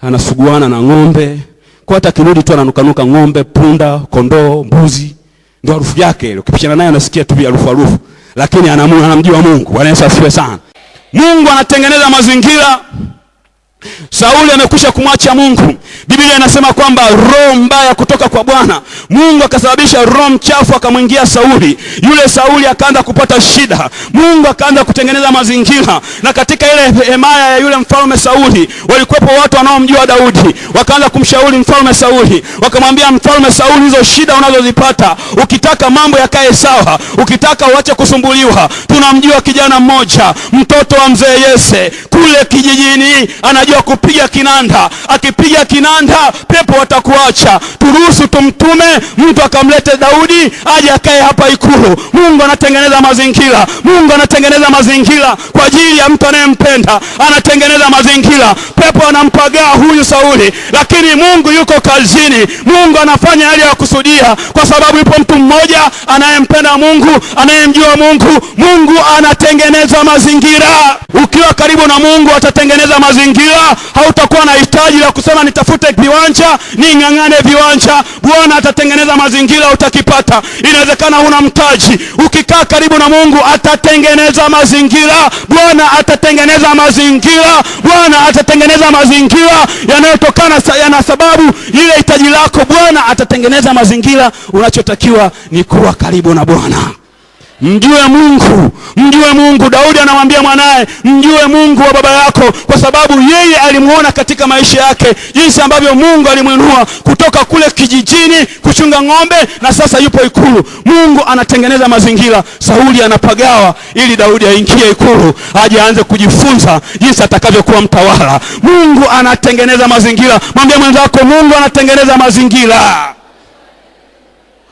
anasuguana na ng'ombe, kwa hata kirudi tu ananukanuka ng'ombe, punda, kondoo, mbuzi, ndio harufu yake ile. Ukipishana naye unasikia tu harufu, lakini anamjua Mungu. Bwana Yesu asifiwe sana. Mungu anatengeneza mazingira. Sauli amekwisha kumwacha Mungu. Biblia inasema kwamba roho mbaya kutoka kwa Bwana, Mungu akasababisha roho mchafu akamwingia Sauli. Yule Sauli akaanza kupata shida. Mungu akaanza kutengeneza mazingira, na katika ile hemaya ya yule mfalme Sauli walikuwepo watu wanaomjua Daudi. Wakaanza kumshauri mfalme Sauli, wakamwambia mfalme Sauli, hizo shida unazozipata, ukitaka mambo yakae sawa, ukitaka uache kusumbuliwa, tunamjua kijana mmoja, mtoto wa mzee Yese kule kijijini, anajua maji wa kupiga kinanda. Akipiga kinanda pepo watakuacha. Turuhusu tumtume mtu akamlete Daudi aje akae hapa ikulu. Mungu anatengeneza mazingira. Mungu anatengeneza mazingira kwa ajili ya mtu anayempenda. Anatengeneza mazingira. Pepo anampagaa huyu Sauli, lakini Mungu yuko kazini. Mungu anafanya yale ya kusudia, kwa sababu yupo mtu mmoja anayempenda Mungu, anayemjua Mungu. Mungu anatengeneza mazingira. Ukiwa karibu na Mungu atatengeneza mazingira. Hautakuwa na hitaji la kusema nitafute viwanja, ning'ang'ane viwanja. Bwana atatengeneza mazingira, utakipata. Inawezekana huna mtaji. Ukikaa karibu na Mungu atatengeneza mazingira. Bwana atatengeneza mazingira. Bwana atatengeneza mazingira yanayotokana na sababu ile hitaji lako. Bwana atatengeneza mazingira. Unachotakiwa ni kuwa karibu na Bwana. Mjue Mungu, mjue Mungu. Daudi anamwambia mwanae, mjue Mungu wa baba yako, kwa sababu yeye alimuona katika maisha yake jinsi ambavyo Mungu alimuinua kutoka kule kijijini kuchunga ng'ombe, na sasa yupo ikulu. Mungu anatengeneza mazingira. Sauli anapagawa ili Daudi aingie ikulu, aje aanze kujifunza jinsi atakavyokuwa mtawala. Mungu anatengeneza mazingira. Mwambie mwenzako, Mungu anatengeneza mazingira.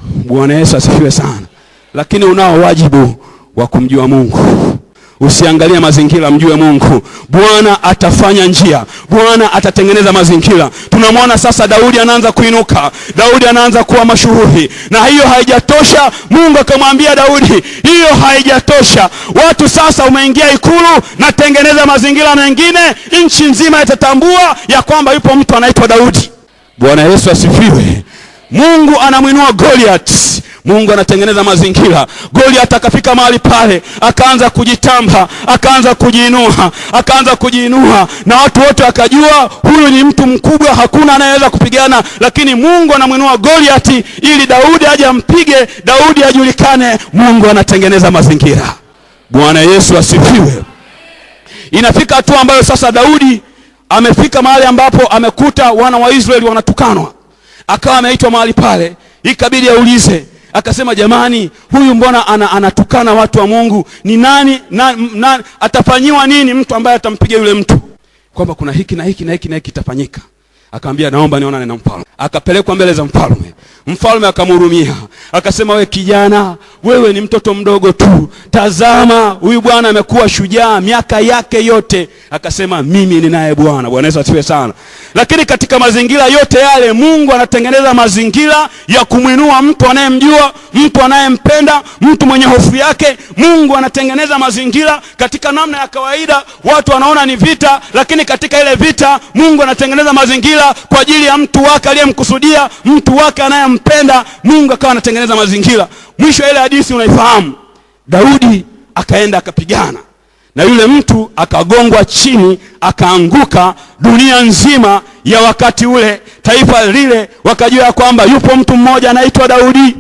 Bwana Yesu asifiwe sana. Lakini unao wajibu wa kumjua Mungu. Usiangalie mazingira, mjue Mungu. Bwana atafanya njia. Bwana atatengeneza mazingira. Tunamwona sasa Daudi anaanza kuinuka. Daudi anaanza kuwa mashuhuri. Na hiyo haijatosha. Mungu akamwambia Daudi, hiyo haijatosha. Watu sasa umeingia ikulu, na tengeneza mazingira mengine. Nchi nzima itatambua ya kwamba yupo mtu anaitwa Daudi. Bwana Yesu asifiwe. Mungu anamuinua Goliath. Mungu anatengeneza mazingira. Goliath akafika mahali pale, akaanza kujitamba, akaanza kujiinua, na watu wote wakajua huyu ni mtu mkubwa, hakuna anayeweza kupigana. Lakini Mungu anamuinua Goliath ili Daudi aje ampige, Daudi ajulikane. Mungu anatengeneza mazingira. Bwana Yesu asifiwe. Inafika hatua ambayo sasa Daudi amefika mahali ambapo amekuta wana wa Israeli wanatukanwa. Akawa ameitwa mahali pale, ikabidi aulize. Akasema, jamani, huyu mbona anatukana watu wa Mungu? Ni nani atafanyiwa nini mtu ambaye atampiga yule mtu? Kwamba kuna hiki na hiki na hiki na hiki kitafanyika. Akamwambia, naomba nionane na mfalme. Akapelekwa mbele za mfalme. Mfalme akamhurumia. Akasema, we kijana, wewe ni mtoto mdogo tu. Tazama, huyu bwana amekuwa shujaa miaka yake yote. Akasema, mimi ni naye Bwana. Bwana Yesu asifiwe sana. Lakini katika mazingira yote yale, Mungu anatengeneza mazingira ya kumuinua mtu anayemjua, mtu anayempenda, mtu mwenye hofu yake. Mungu anatengeneza mazingira katika namna ya kawaida. Watu wanaona ni vita, lakini katika ile vita Mungu anatengeneza mazingira kwa ajili ya mtu wake aliyemkusudia, mtu wake anayempenda. Mungu akawa anatengeneza mazingira. Mwisho ile hadithi unaifahamu. Daudi akaenda akapigana na yule mtu, akagongwa chini, akaanguka. Dunia nzima ya wakati ule, taifa lile, wakajua kwamba yupo mtu mmoja anaitwa Daudi.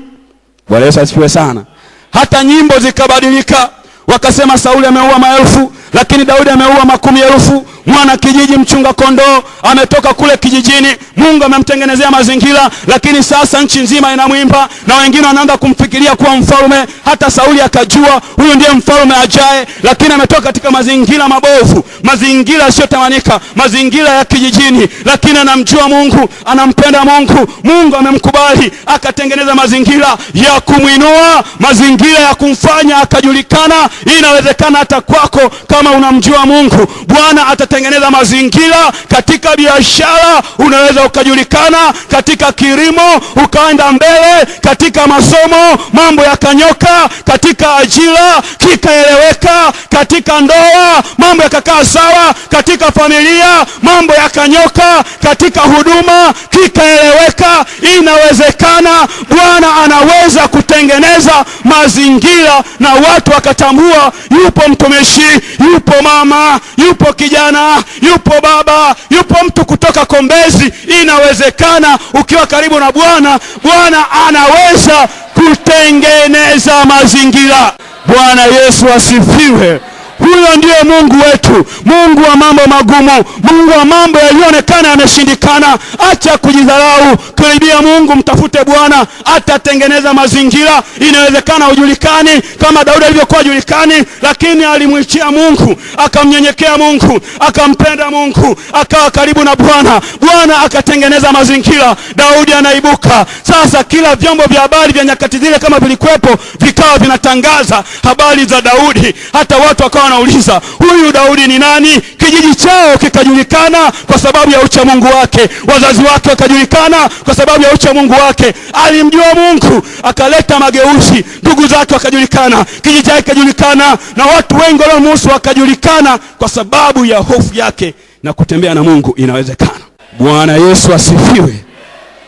Bwana Yesu asifiwe sana. Hata nyimbo zikabadilika. Wakasema Sauli ameua maelfu, lakini Daudi ameua makumi elfu. Mwana kijiji mchunga kondoo ametoka kule kijijini. Mungu amemtengenezea mazingira, lakini sasa nchi nzima inamwimba, na wengine wanaanza kumfikiria kuwa mfalme. Hata Sauli akajua huyu ndiye mfalme ajaye, lakini ametoka katika mazingira mabovu, mazingira yasiyotamanika, mazingira ya kijijini. Lakini anamjua Mungu, anampenda Mungu. Mungu amemkubali, akatengeneza mazingira ya kumuinua, mazingira ya kumfanya akajulikana. Inawezekana hata kwako kama unamjua Mungu. Bwana atatengeneza mazingira katika biashara, unaweza ukajulikana. Katika kilimo ukaenda mbele, katika masomo mambo yakanyoka, katika ajira kikaeleweka, katika ndoa mambo yakakaa sawa, katika familia mambo yakanyoka, katika huduma kikaeleweka. Inawezekana. Bwana anaweza kutengeneza mazingira na watu wakatambua yupo mtumishi, yupo mama, yupo kijana, yupo baba, yupo mtu kutoka Kombezi. Inawezekana. Ukiwa karibu na Bwana, Bwana anaweza kutengeneza mazingira. Bwana Yesu asifiwe. Huyo ndiye Mungu wetu, Mungu wa mambo magumu, Mungu wa mambo yaliyoonekana yameshindikana. Acha kujidharau, karibia Mungu, mtafute Bwana, atatengeneza mazingira. Inawezekana ujulikani kama Daudi alivyokuwa julikani, lakini alimwishia Mungu, akamnyenyekea Mungu, akampenda Mungu, akawa karibu na Bwana. Bwana akatengeneza mazingira, Daudi anaibuka. Sasa kila vyombo vya habari vya nyakati zile kama vilikuwepo, vikawa vinatangaza habari za Daudi. Hata watu wakawa wanauliza, huyu Daudi ni nani? Kijiji chao kikajulikana kwa sababu ya ucha Mungu wake, wazazi wake wakajulikana kwa sababu ya ucha Mungu wake. Alimjua Mungu, akaleta mageuzi. Ndugu zake wakajulikana, kijiji chake kikajulikana, na watu wengi waliomhusu wakajulikana kwa sababu ya hofu yake na kutembea na Mungu. Inawezekana. Bwana Yesu asifiwe.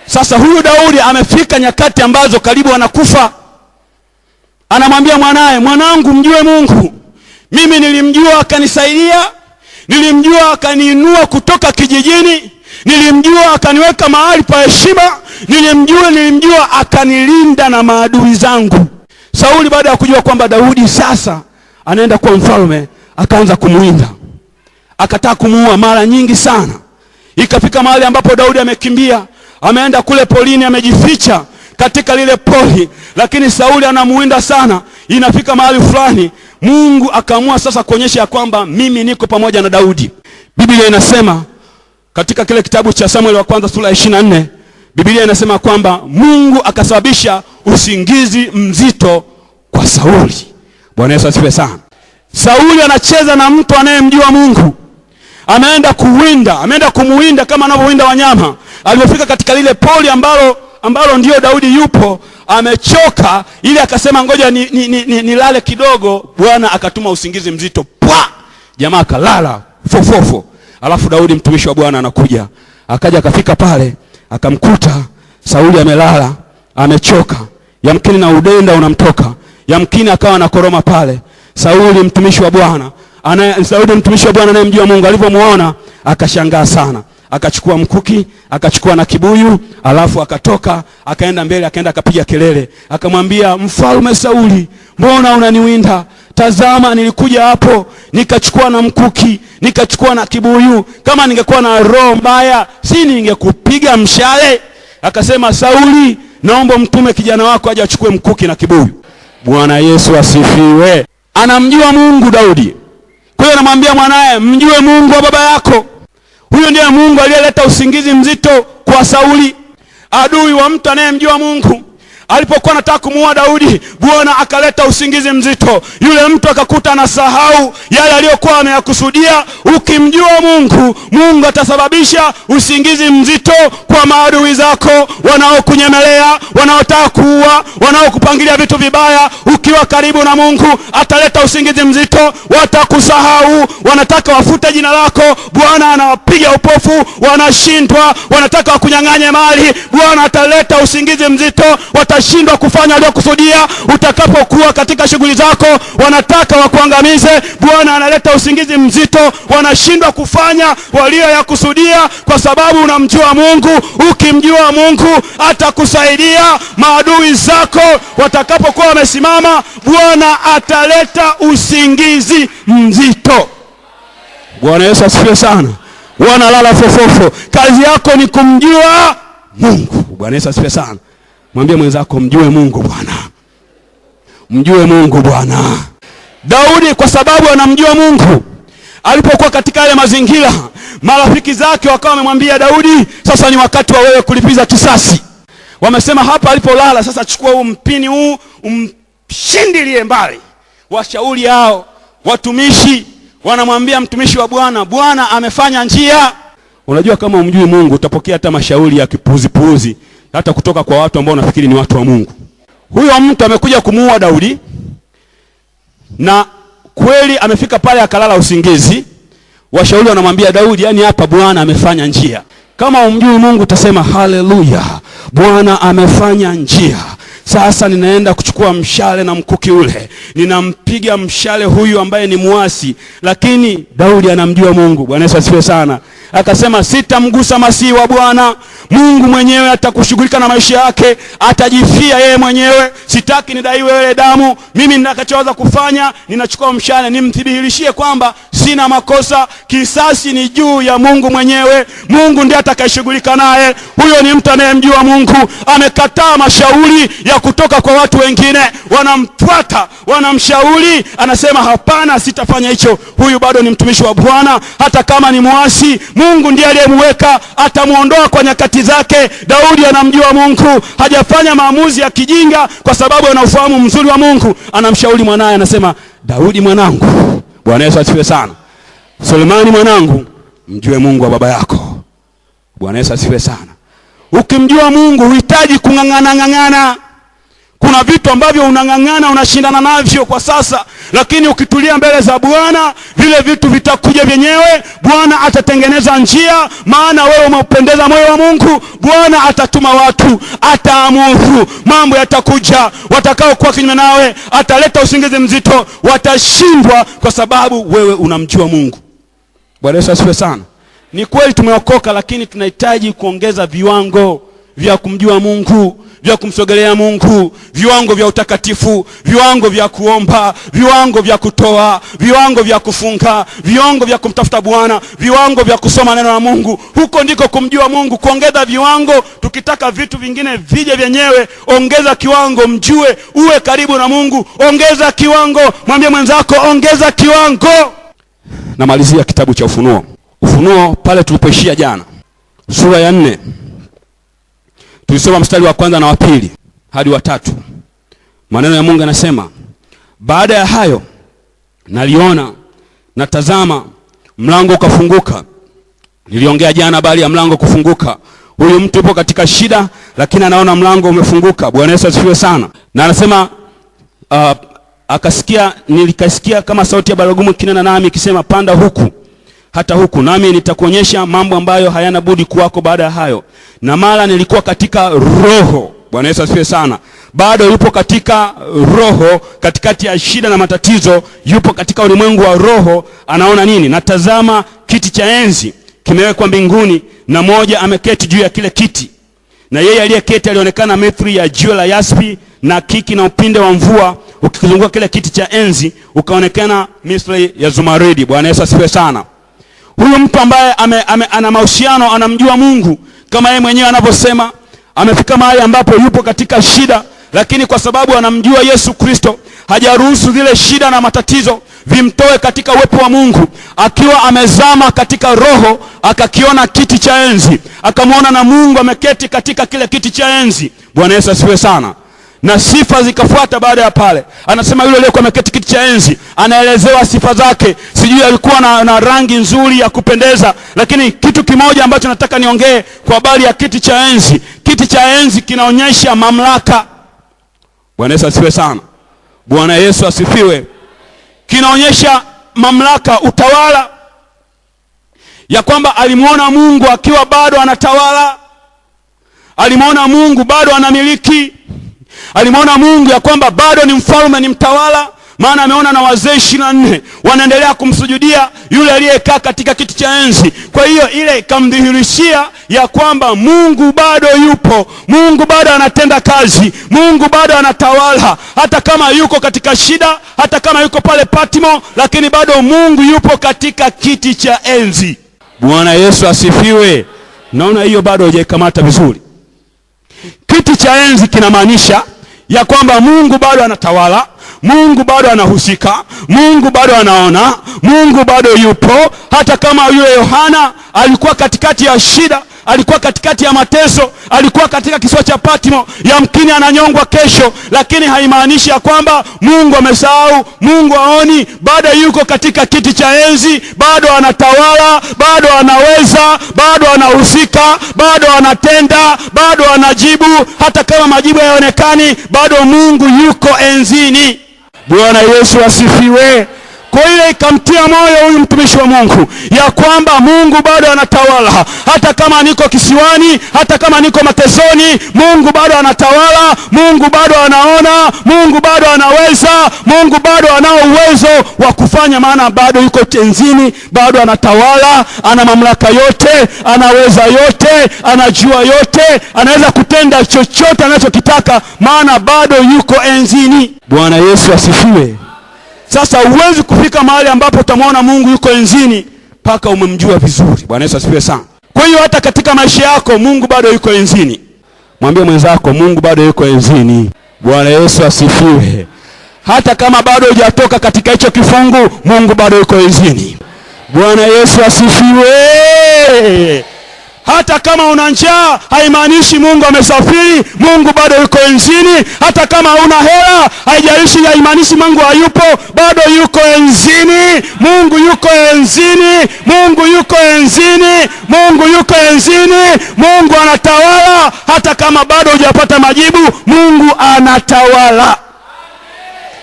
Sasa huyu Daudi amefika nyakati ambazo karibu anakufa. Anamwambia mwanae, mwanangu, mjue Mungu. Mimi nilimjua akanisaidia, nilimjua akaniinua kutoka kijijini, nilimjua akaniweka mahali pa heshima, nilimjua akanilinda na maadui zangu. Sauli baada ya kujua kwamba Daudi sasa anaenda kuwa mfalme, akaanza kumuinda. Akataka kumuua mara nyingi sana. Ikafika mahali ambapo Daudi amekimbia, ameenda kule polini, amejificha katika lile poli, lakini Sauli anamuinda sana. Inafika mahali fulani Mungu akaamua sasa kuonyesha kwamba mimi niko pamoja na Daudi. Biblia inasema katika kile kitabu cha Samuel wa kwanza sura ya 24, Biblia inasema kwamba Mungu akasababisha usingizi mzito kwa Sauli. Bwana Yesu asifiwe sana. Sauli anacheza na mtu anayemjua Mungu. Ameenda kuwinda, ameenda kumuwinda kama anavyowinda wanyama. Alipofika katika lile poli ambalo ndio Daudi yupo, amechoka, ili akasema ngoja nilale kidogo. Bwana akatuma usingizi mzito. Pwa! Jamaa akalala fofofo. Alafu Daudi mtumishi wa Bwana anakuja. Akaja akafika pale, akamkuta Sauli amelala, amechoka. Yamkini na udenda unamtoka. Yamkini akawa anakoroma pale. Sauli mtumishi wa Bwana anayemjua Mungu alipomuona akashangaa sana. Akachukua mkuki, akachukua na kibuyu, alafu akatoka, akaenda mbele, akaenda akapiga kelele. Akamwambia, Mfalme Sauli, mbona unaniwinda? Tazama, nilikuja hapo, nikachukua na mkuki, nikachukua na kibuyu. Kama ningekuwa na roho mbaya, si ningekupiga mshale? Akasema, Sauli, naomba mtume kijana wako aje achukue mkuki na kibuyu. Bwana Yesu asifiwe. Anamjua Mungu Daudi. Kwa hiyo anamwambia mwanae, mjue Mungu wa baba yako. Huyo ndiye Mungu aliyeleta usingizi mzito kwa Sauli, adui wa mtu anayemjua Mungu. Alipokuwa anataka kumuua Daudi, Bwana akaleta usingizi mzito. Yule mtu akakuta anasahau yale aliyokuwa ameyakusudia. Ukimjua Mungu, Mungu atasababisha usingizi mzito kwa maadui zako, wanaokunyemelea, wanaotaka kuua, wanaokupangilia vitu vibaya. Ukiwa karibu na Mungu, ataleta usingizi mzito. Watakusahau, wanataka wafute jina lako, Bwana anawapiga upofu, wanashindwa, wanataka wakunyang'anye mali, Bwana ataleta usingizi mzito. Watashindwa kufanya aliyokusudia. Utakapokuwa katika shughuli zako, wanataka wakuangamize, Bwana analeta usingizi mzito. Wanashindwa kufanya walioyakusudia kwa sababu unamjua Mungu. Ukimjua Mungu, atakusaidia. Maadui zako watakapokuwa wamesimama, Bwana ataleta usingizi mzito. Bwana Yesu asifiwe sana. Wanalala fofofo. Kazi yako ni kumjua Mungu. Bwana Yesu asifiwe sana. Mwambie mwenzako, mjue Mungu Bwana. Mjue Mungu Bwana. Daudi kwa sababu anamjua Mungu, alipokuwa katika yale mazingira, marafiki zake wakawa wamemwambia Daudi, sasa ni wakati wa wewe kulipiza kisasi. Wamesema hapa alipolala, sasa chukua huu mpini huu, umshindilie mbali. Washauri hao watumishi wanamwambia mtumishi wa Bwana, Bwana amefanya njia. Unajua kama umjui Mungu, utapokea hata mashauri ya kipuuzi hata kutoka kwa watu ambao unafikiri ni watu wa Mungu. Huyo mtu amekuja kumuua Daudi, na kweli amefika pale akalala usingizi. Washauri wanamwambia Daudi, yani hapa Bwana amefanya njia. Kama umjui Mungu utasema haleluya, Bwana amefanya njia. Sasa ninaenda kuchukua mshale na mkuki ule, ninampiga mshale huyu ambaye ni muasi. Lakini Daudi anamjua Mungu. Bwana Yesu asifiwe sana. akasema sitamgusa masihi wa Bwana. Mungu mwenyewe atakushughulika na maisha yake, atajifia yeye mwenyewe. Sitaki nidaiwe ile damu. Mimi ninachoweza kufanya, ninachukua mshale nimthibitishie kwamba sina makosa. Kisasi ni juu ya Mungu mwenyewe. Mungu ndiye atakayeshughulika naye. Huyo ni mtu anayemjua Mungu. Amekataa mashauri ya kutoka kwa watu wengine, wanamfuata, wanamshauri, anasema hapana, sitafanya hicho. Huyu bado ni mtumishi wa Bwana, hata kama ni muasi. Mungu ndiye aliyemweka, atamuondoa kwa nyakati zake. Daudi anamjua Mungu, hajafanya maamuzi ya kijinga kwa sababu ana ufahamu mzuri wa Mungu. Anamshauri mwanae, anasema Daudi mwanangu, Bwana Yesu asifiwe sana, Sulemani mwanangu, mjue Mungu wa baba yako. Bwana Yesu asifiwe sana. Ukimjua Mungu huhitaji kung'ang'ana. Kuna vitu ambavyo unang'ang'ana, unashindana navyo kwa sasa, lakini ukitulia mbele za Bwana, vile vitu vitakuja vyenyewe. Bwana atatengeneza njia, maana wewe umeupendeza moyo wa Mungu. Bwana atatuma watu, ataamuru, mambo yatakuja. Watakao kuwa kinyume nawe, ataleta usingizi mzito, watashindwa kwa sababu wewe unamjua Mungu. Bwana Yesu asifiwe sana. Ni kweli tumeokoka, lakini tunahitaji kuongeza viwango vya kumjua Mungu, vya kumsogelea Mungu, viwango vya utakatifu, viwango vya kuomba, viwango vya kutoa, viwango vya kufunga, viwango vya kumtafuta Bwana, viwango vya kusoma neno la Mungu. Huko ndiko kumjua Mungu, kuongeza viwango. Tukitaka vitu vingine vije vyenyewe, ongeza kiwango, mjue, uwe karibu na Mungu. Ongeza kiwango, mwambie mwenzako ongeza kiwango. Namalizia kitabu cha Ufunuo. Ufunuo pale tulipoishia jana, sura ya 4. Tulisoma mstari wa kwanza na wa pili hadi wa 3. Maneno ya Mungu yanasema, baada ya hayo naliona, na tazama, mlango ukafunguka. Niliongea jana habari ya mlango kufunguka. Huyu mtu yupo katika shida, lakini anaona mlango umefunguka. Bwana Yesu asifiwe sana. Na anasema nilikasikia kama sauti ya baragumu ikinena nami ikisema, panda huku hata huku, nami nitakuonyesha mambo ambayo hayana budi kuwako baada ya hayo. Na mara nilikuwa katika roho. Bwana Yesu asifiwe sana. Bado yupo katika roho, katikati ya shida na matatizo, yupo katika ulimwengu wa roho. Anaona nini? Na tazama, kiti cha enzi kimewekwa mbinguni, na moja ameketi juu ya kile kiti. Na yeye aliyeketi alionekana mithili ya jiwe la yaspi na kiki, na upinde wa mvua ukizunguka kile kiti cha enzi ukaonekana mithili ya zumaridi. Bwana Yesu asifiwe sana. Huyu mtu ambaye ana mahusiano, anamjua Mungu kama yeye mwenyewe anavyosema, amefika mahali ambapo yupo katika shida, lakini kwa sababu anamjua Yesu Kristo, hajaruhusu zile shida na matatizo vimtoe katika uwepo wa Mungu. Akiwa amezama katika roho, akakiona kiti cha enzi, akamwona na Mungu ameketi katika kile kiti cha enzi. Bwana Yesu asifiwe sana. Na sifa zikafuata baada ya pale. Anasema yule aliyekuwa ameketi kiti cha enzi, anaelezewa sifa zake. Sijui alikuwa na rangi nzuri ya kupendeza, lakini kitu kimoja ambacho nataka niongee kwa habari ya kiti cha enzi. Kiti cha enzi kinaonyesha mamlaka. Bwana Yesu asifiwe sana. Bwana Yesu asifiwe. Kinaonyesha mamlaka, utawala, ya kwamba alimuona Mungu akiwa bado anatawala. Alimuona Mungu bado anamiliki. Alimuona Mungu ya kwamba bado ni mfalme, ni mtawala. Maana ameona na wazee 24 wanaendelea kumsujudia yule aliyekaa katika kiti cha enzi. Kwa hiyo ile ikamdhihirishia ya kwamba Mungu bado yupo, Mungu bado anatenda kazi, Mungu bado anatawala. Hata kama yuko katika shida, hata kama yuko pale Patmo, lakini bado Mungu yupo katika kiti cha enzi. Bwana Yesu asifiwe. Naona hiyo bado hujaikamata vizuri. Kiti cha enzi kinamaanisha ya kwamba Mungu bado anatawala, Mungu bado anahusika, Mungu bado anaona, Mungu bado yupo. Hata kama yule Yohana alikuwa katikati ya shida, alikuwa katikati ya mateso, alikuwa katika kisiwa cha Patmo, yamkini ananyongwa kesho, lakini haimaanishi ya kwamba Mungu amesahau, Mungu haoni. Bado yuko katika kiti cha enzi, bado anatawala, bado anaweza, bado anahusika, bado anatenda, bado anajibu. Hata kama majibu hayaonekani, bado Mungu yuko enzini. Bwana Yesu asifiwe. Kwa hiyo ikamtia moyo huyu mtumishi wa Mungu ya kwamba Mungu bado anatawala. Hata kama niko kisiwani, hata kama niko matesoni, Mungu bado anatawala, Mungu bado anaona, Mungu bado anaweza, Mungu bado anao uwezo wa kufanya, maana bado yuko enzini, bado anatawala, ana mamlaka yote, anaweza yote, anajua yote, anaweza kutenda chochote anachokitaka, maana bado yuko enzini. Bwana Yesu asifiwe. Sasa huwezi kufika mahali ambapo utamwona Mungu yuko enzini mpaka umemjua vizuri. Bwana Yesu asifiwe sana. Kwa hiyo hata katika maisha yako Mungu bado yuko enzini. Mwambie mwenzako Mungu bado yuko enzini. Bwana Yesu asifiwe. Hata kama bado hujatoka katika hicho kifungu, Mungu bado yuko enzini. Bwana Yesu asifiwe. Hata kama una njaa haimaanishi Mungu amesafiri, Mungu bado yuko enzini. Hata kama una hela haijalishi, haimaanishi Mungu hayupo, bado yuko enzini. Mungu yuko enzini, Mungu yuko enzini, Mungu yuko enzini. Mungu anatawala. Hata kama bado hujapata majibu, Mungu anatawala.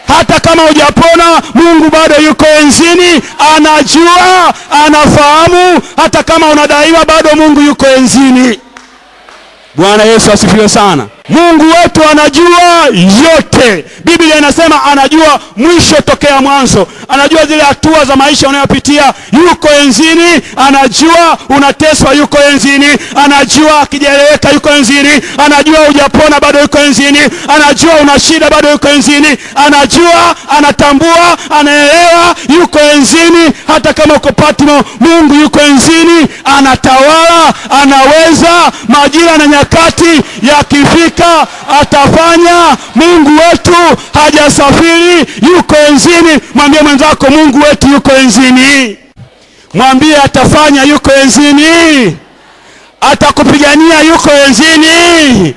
Hata kama hujapona, Mungu bado yuko enzini, anajua, anafahamu. Hata kama unadaiwa, bado Mungu yuko enzini. Bwana Yesu asifiwe sana. Mungu wetu anajua yote. Biblia inasema anajua mwisho tokea mwanzo. Anajua zile hatua za maisha unayopitia, yuko enzini. Anajua unateswa, yuko enzini. Anajua akijeleweka, yuko enzini. Anajua hujapona, bado yuko enzini. Anajua una shida, bado yuko enzini. Anajua, anatambua, anaelewa, yuko enzini. Hata kama uko Patmo, Mungu yuko enzini, anatawala, anaweza. Majira na nyakati yakifika atafanya. Mungu wetu hajasafiri, yuko enzini. Mwambie mwenzako Mungu wetu yuko enzini. Mwambie atafanya, yuko enzini. Atakupigania, yuko enzini.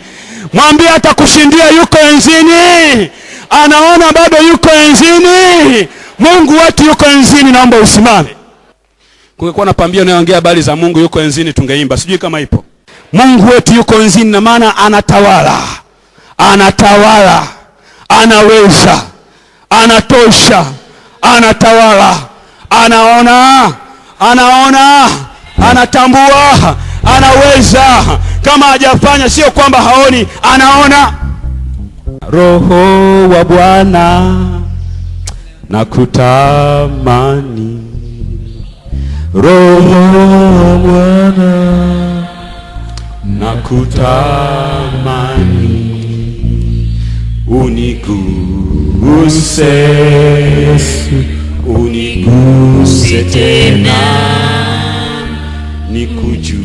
Mwambie atakushindia, yuko enzini. Anaona, bado yuko enzini. Mungu wetu yuko enzini. Naomba usimame. Kungekuwa na pambio inayoongea habari za Mungu yuko enzini, tungeimba. Sijui kama ipo. Mungu wetu yuko enzini, na maana anatawala, anatawala, anaweza, anatosha, anatawala, anaona, anatambua, anaweza. Kama hajafanya sio kwamba haoni, anaona. Roho wa Bwana nakutamani, Roho wa Bwana nakutamani, uniguse, uniguse tena, nikujue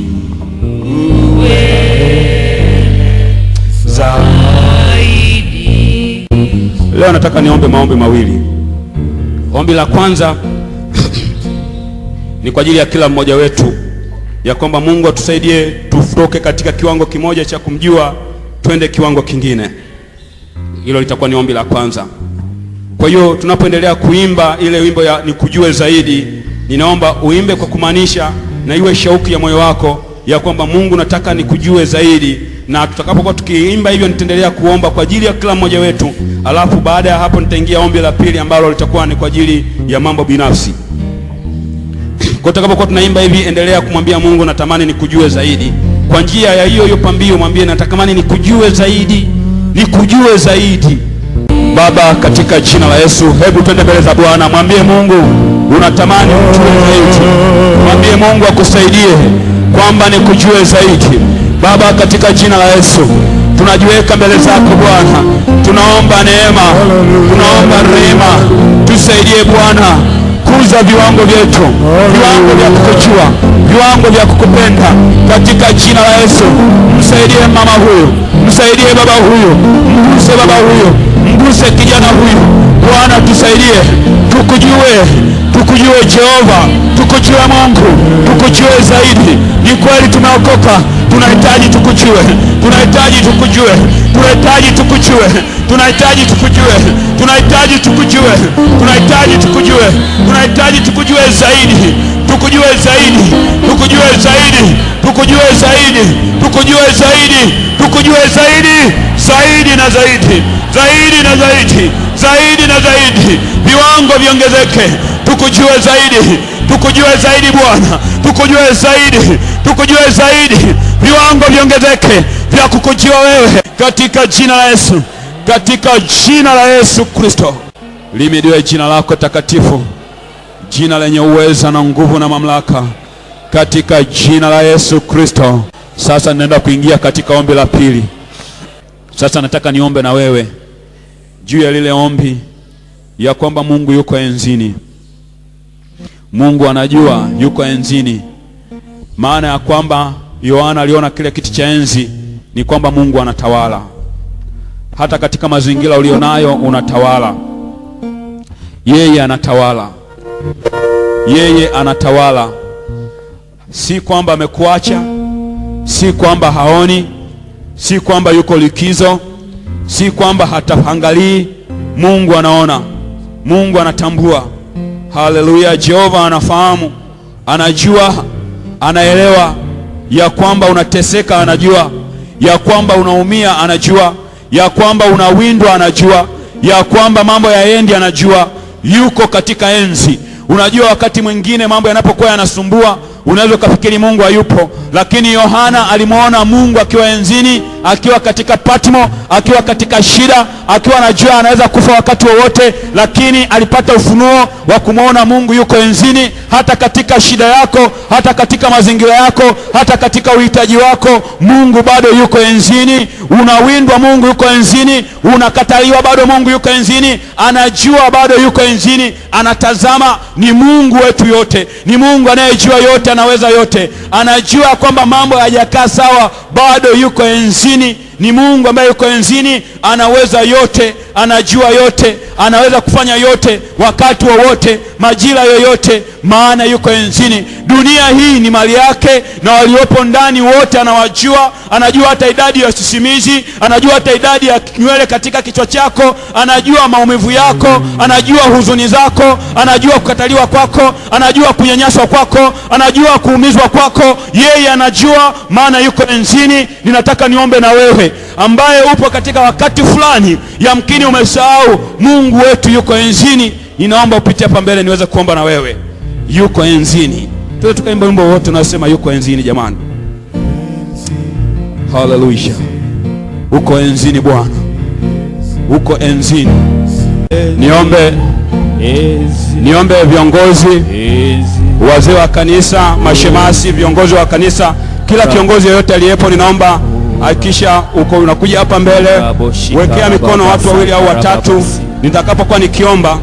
zaidi. Leo nataka niombe maombi mawili. Ombi la kwanza ni kwa ajili ya kila mmoja wetu, ya kwamba Mungu atusaidie tutoke katika kiwango kimoja cha kumjua twende kiwango kingine. Hilo litakuwa ni ombi la kwanza. Kwa hiyo tunapoendelea kuimba ile wimbo ya nikujue zaidi, ninaomba uimbe kwa kumaanisha na iwe shauku ya moyo wako ya kwamba Mungu nataka nikujue zaidi. Na tutakapokuwa tukiimba hivyo, nitaendelea kuomba kwa ajili ya kila mmoja wetu. Alafu baada ya hapo nitaingia ombi la pili ambalo litakuwa ni kwa ajili ya mambo binafsi. Kwa tutakapokuwa tunaimba hivi, endelea kumwambia Mungu natamani nikujue zaidi. Kwa njia ya hiyo pambio mwambie natamani nikujue zaidi, nikujue zaidi. Baba, katika jina la Yesu, hebu twende mbele za Bwana. Mwambie Mungu unatamani nikujue zaidi. Mwambie Mungu akusaidie kwamba nikujue zaidi. Baba, katika jina la Yesu tunajiweka mbele zako Bwana. Tunaomba neema, tunaomba rehema. Tusaidie Bwana kukuza viwango vyetu, viwango vya kukujua, viwango vya kukupenda katika jina la Yesu. Msaidie mama huyu, msaidie baba huyu, mguse baba huyu, mguse kijana huyu Bwana. Tusaidie tukujue Jehova, tukujue Mungu, tukujue zaidi. Ni kweli tumeokoka, tunahitaji tukujue, tunahitaji tukujue, tunahitaji tukujue, tunahitaji tukujue, tunahitaji tukujue, tunahitaji tukujue, tunahitaji tukujue zaidi. tukujue zaidi, tukujue zaidi, tukujue zaidi, tukujue zaidi, tukujue zaidi, zaidi na zaidi, zaidi na zaidi, zaidi na zaidi, viwango viongezeke, tukujue zaidi, tukujue zaidi Bwana, tukujue zaidi, tukujue zaidi, viwango viongezeke vya kukujua wewe, katika jina la Yesu, katika jina la Yesu Kristo. Limidiwe jina lako takatifu, jina lenye uweza na nguvu na mamlaka, katika jina la Yesu Kristo. Sasa ninaenda kuingia katika ombi la pili. Sasa nataka niombe na wewe juu ya lile ombi ya kwamba Mungu yuko enzini. Mungu anajua yuko enzini. Maana ya kwamba Yohana aliona kile kiti cha enzi ni kwamba Mungu anatawala. Hata katika mazingira ulionayo unatawala. Yeye anatawala. Yeye anatawala. Si kwamba amekuacha, si kwamba haoni, si kwamba yuko likizo, si kwamba hataangalii. Mungu anaona, Mungu anatambua. Haleluya! Jehova anafahamu, anajua, anaelewa ya kwamba unateseka, anajua ya kwamba unaumia, anajua ya kwamba unawindwa, anajua ya kwamba mambo yaendi, anajua. Yuko katika enzi. Unajua wakati mwingine mambo yanapokuwa yanasumbua unaweza kufikiri Mungu hayupo, lakini Yohana alimuona Mungu akiwa enzini, akiwa katika Patmo, akiwa katika shida, akiwa anajua anaweza kufa wakati wowote, lakini alipata ufunuo wa kumuona Mungu yuko enzini. Hata katika shida yako, hata katika mazingira yako, hata katika uhitaji wako, Mungu bado yuko enzini. Unawindwa, Mungu yuko enzini. Unakataliwa, bado Mungu yuko enzini. Anajua, bado yuko enzini. Anatazama. Ni Mungu wetu yote, ni Mungu anayejua yote, anaweza yote. Anajua kwamba mambo hayajakaa sawa, bado yuko enzini. Ni Mungu ambaye yuko enzini, anaweza yote, anajua yote, anaweza kufanya yote wakati wowote, majira yoyote, maana yuko enzini. Dunia hii ni mali yake na waliopo ndani wote anawajua. Anajua hata idadi ya sisimizi, anajua hata idadi ya nywele katika kichwa chako, anajua maumivu yako, anajua huzuni zako, anajua kukataliwa kwako, anajua kunyanyaswa kwako, anajua kuumizwa kwako. Yeye anajua, maana yuko enzini. Ninataka niombe na wewe ambaye upo katika wakati fulani yamkini umesahau Mungu wetu yuko enzini. Ninaomba upite hapa mbele niweze kuomba na wewe. Yuko enzini. Tukaimba wimbo wote unasema yuko enzini jamani. Hallelujah. Uko enzini Bwana. Uko enzini. Niombe viongozi, wazee wa kanisa, mashemasi, viongozi wa kanisa, kila kiongozi yoyote aliyepo, ninaomba hakikisha uko unakuja hapa mbele, wekea mikono watu wawili au watatu. Nitakapokuwa nikiomba,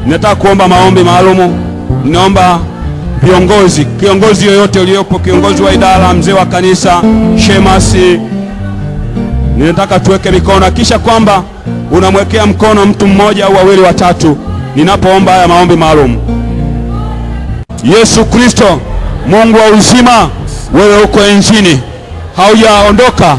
ninataka kuomba maombi maalumu. Ninaomba viongozi, kiongozi yoyote uliyopo, kiongozi wa idara, mzee wa kanisa, shemasi, ninataka tuweke mikono, kisha kwamba unamwekea mkono mtu mmoja au wawili watatu ninapoomba haya maombi maalum. Yesu Kristo, Mungu wa uzima, wewe uko enzini. Haujaondoka,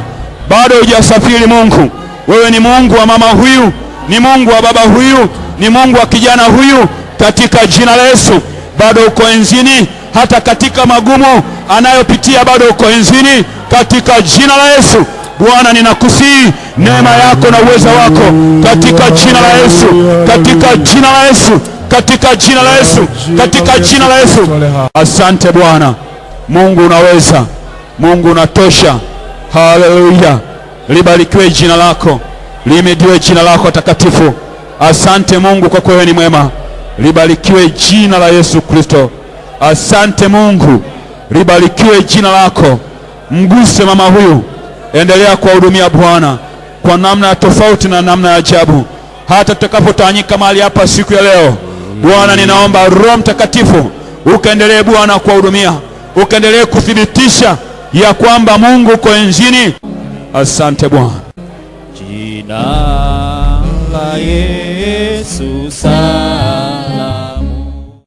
bado hujasafiri Mungu. Wewe ni Mungu wa mama huyu, ni Mungu wa baba huyu, ni Mungu wa kijana huyu. Katika jina la Yesu, bado uko enzini. Hata katika magumu anayopitia bado uko enzini. Katika jina la Yesu, Bwana ninakusihi neema yako na uweza wako. Katika jina la Yesu, katika jina la Yesu, katika jina la Yesu, katika jina la Yesu. Asante Bwana. Mungu unaweza, Mungu unatosha. Haleluya. Libarikiwe jina lako, limidiwe jina lako takatifu. Asante Mungu kwa kuwa ni mwema. Libarikiwe jina la Yesu Kristo. Asante Mungu, libarikiwe jina lako. Mguse mama huyu, endelea kuwahudumia Bwana kwa namna tofauti na namna ya ajabu. Hata tutakapotawanyika mahali hapa siku ya leo, Bwana ninaomba Roho Mtakatifu ukaendelee Bwana kuwahudumia, ukaendelee kuthibitisha ya kwamba Mungu uko enzini. Asante Bwana. Jina la Yesu